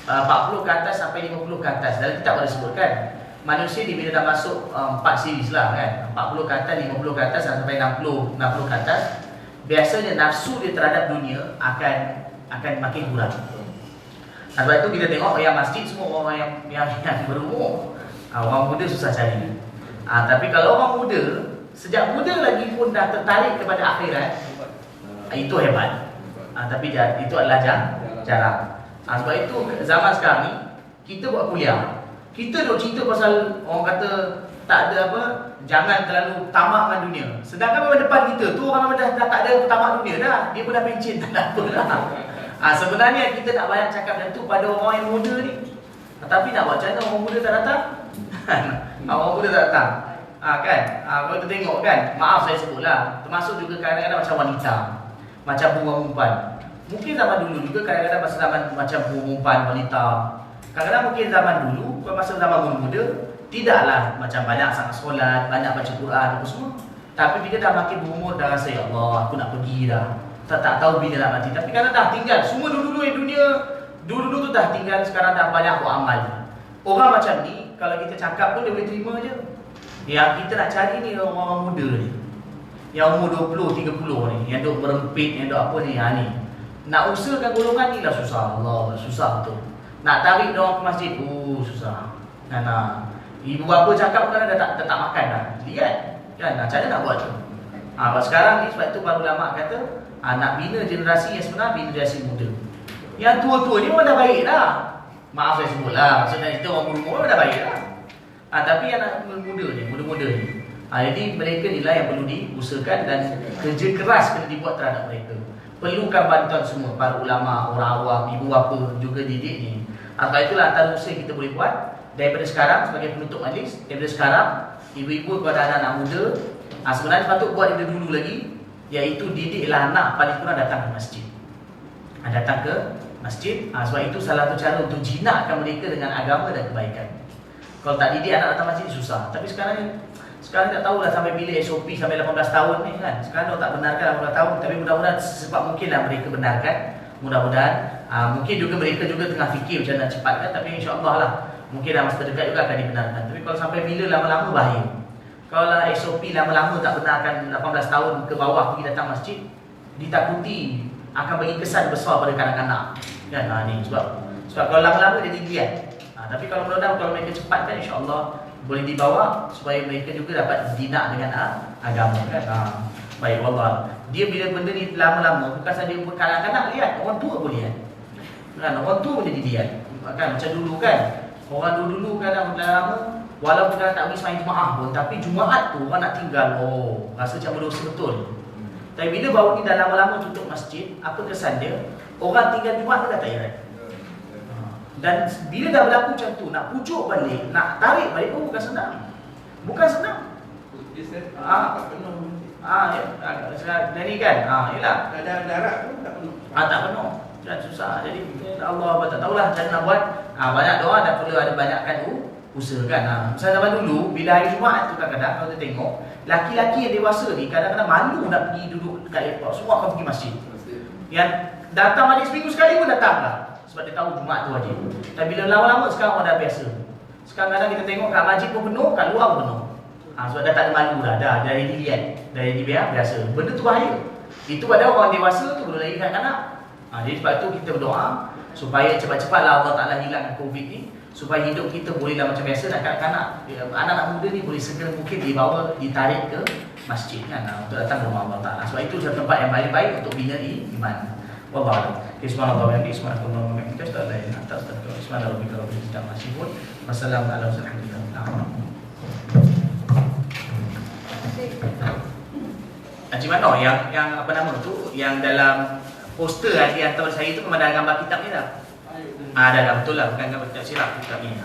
40 ke atas sampai 50 ke atas. Dalam kitab ada sebutkan manusia ni bila dah masuk 4 series lah kan. 40 ke atas, 50 ke atas sampai 60 ke atas. Biasanya nafsu dia terhadap dunia akan makin kurang. Sebab itu kita tengok yang masjid semua orang yang berumur. Orang muda susah cari. Tapi kalau orang muda, sejak muda lagi pun dah tertarik kepada akhirat, itu hebat. Tapi itu adalah jarang. Sebab itu zaman sekarang ni kita buat kuliah, kita duk cerita pasal orang kata tak ada apa, jangan terlalu tamak dengan dunia. Sedangkan memang depan kita tu orang memang dah tak ada tamak dunia dah. Dia pun dah pencen, tak ada apa dah. Sebenarnya kita nak banyak cakap macam tu pada orang yang muda ni. Tapi nak buat macam mana orang muda tak datang? Orang muda tak datang. Kan? Kalau kita tengok kan, maaf saya sebutlah, termasuk juga kadang-kadang macam wanita, macam bunga umpan. Mungkin zaman dulu juga kadang-kadang masa zaman macam bunga umpan wanita. Kadang-kadang mungkin zaman dulu, masa zaman muda, tidaklah macam banyak sangat solat, banyak baca Quran apa semua. Tapi bila dah makin berumur dah rasa, ya Allah, aku nak pergi dah. Tak tahu bila nak mati. Tapi kadang dah tinggal semua dulu-dulu dunia. Dulu-dulu tu dah tinggal, sekarang dah banyak buat amal. Orang macam ni kalau kita cakap pun dia boleh terima je. Yang kita nak cari ni orang-orang muda ni, yang umur 20, 30 ni, yang duk merempit, yang duk apa ni, ni. Nak usahakan golongan ni lah susah. Allah, susah betul. Nak tarik dia orang ke masjid, susah. Ibu bapa cakap kan dah tak makan dah. Lihat kan, macam mana nak buat tu? Sebab sekarang ni, sebab tu para ulama kata nak bina generasi yang sebenar, bina generasi muda. Yang tua-tua ni orang dah baik dah. Maaf saya sebutlah, maksudnya kita orang berumur dah baik dah. Tapi anak muda ni, jadi mereka ni lah yang perlu diusahakan dan kerja keras kena dibuat terhadap mereka. Perlukan bantuan semua, para ulama, orang awam, ibu bapa, juga didik ni. Sebab itulah antara usaha yang kita boleh buat daripada sekarang sebagai penutup majlis. Daripada sekarang, ibu-ibu kepada anak-anak muda, sebenarnya patut buat daripada dulu lagi, iaitu didiklah anak paling kurang datang ke masjid. Datang ke masjid. Sebab itu salah satu cara untuk jinakkan mereka dengan agama dan kebaikan. Kalau tak didik anak datang masjid susah. Tapi sekarang tak tahulah sampai bila SOP sampai 18 tahun ni kan. Sekarang tak benarkan 18 tahun. Tapi mudah-mudahan sebab mungkinlah mereka benarkan. Mudah-mudahan mungkin juga mereka juga tengah fikir macam nak cepatkan. Tapi insya-Allah lah mungkin dalam masa terdekat juga akan dibenarkan. Tapi kalau sampai bila lama-lama bahaya. Kalau SOP lama-lama tak benarkan 18 tahun ke bawah pergi datang masjid, ditakuti akan bagi kesan besar pada kanak-kanak. Kan? Ni sebab kalau lama-lama dia dibiar. Tapi kalau mudah-mudahan kalau mereka cepatkan, insya-Allah boleh dibawa supaya mereka juga dapat dinak dengan agama kan. Baik, wallah. Dia bila benda ni lama-lama, bukan saja kanak-kanak lihat, orang tua pun lihat. Kan, orang tua pun jadi lihat. Kan macam dulu kan. Orang dulu kadang lama walaupun kadang tak pergi sembahyang Jumaat pun, tapi Jumaat tu orang nak tinggal. Rasa macam berdosa betul. Tapi bila baru ni dah lama-lama tutup masjid, apa kesan dia? Orang tinggal Jumaat tu dah tak heran. Dan bila dah berlaku macam tu, nak pujuk balik, nak tarik balik pun bukan senang. Bukan senang. Jadi kan, yelah. Ada darat pun tak penuh. Tak penuh. Dan susah. Jadi Allah tak tahulah macam nak buat. Banyak doa dan perlu ada banyakkan usaha kan. Misalnya zaman dulu bila hari Jumaat tu kadang-kadang kalau kita tengok Laki-laki yang dewasa ni kadang-kadang malu nak pergi duduk kat airport. Semua akan pergi masjid. Yang datang balik seminggu sekali pun datang lah. Sebab dia tahu Jumaat tu wajib. Dan bila lama-lama sekarang orang dah biasa. Sekarang kadang kita tengok kat masjid pun penuh, kat luar pun penuh. Sebab dah tak ada malu dah. Dah jadi dilihat. Dah jadi biasa. Benda tu bahaya. Itu pada orang dewasa tu belum lagi kanak-kanak. Jadi sebab tu kita berdoa supaya cepat-cepatlah Allah Ta'ala hilangkan COVID ni, supaya hidup kita bolehlah macam biasa. Dan kanak-kanak, anak-anak muda ni boleh segera mungkin dibawa, ditarik ke masjid kan, untuk datang ke rumah Allah Ta'ala. Sebab itu adalah tempat yang paling baik untuk bina iman. Wallahu a'lam. Bismillahirrahmanirrahim. Haji Mano yang apa nama tu, yang dalam poster yang hantar saya tu memang ada gambar kitab ni tak? Ada betul lah, bukan gambar kitab silap kitab ni.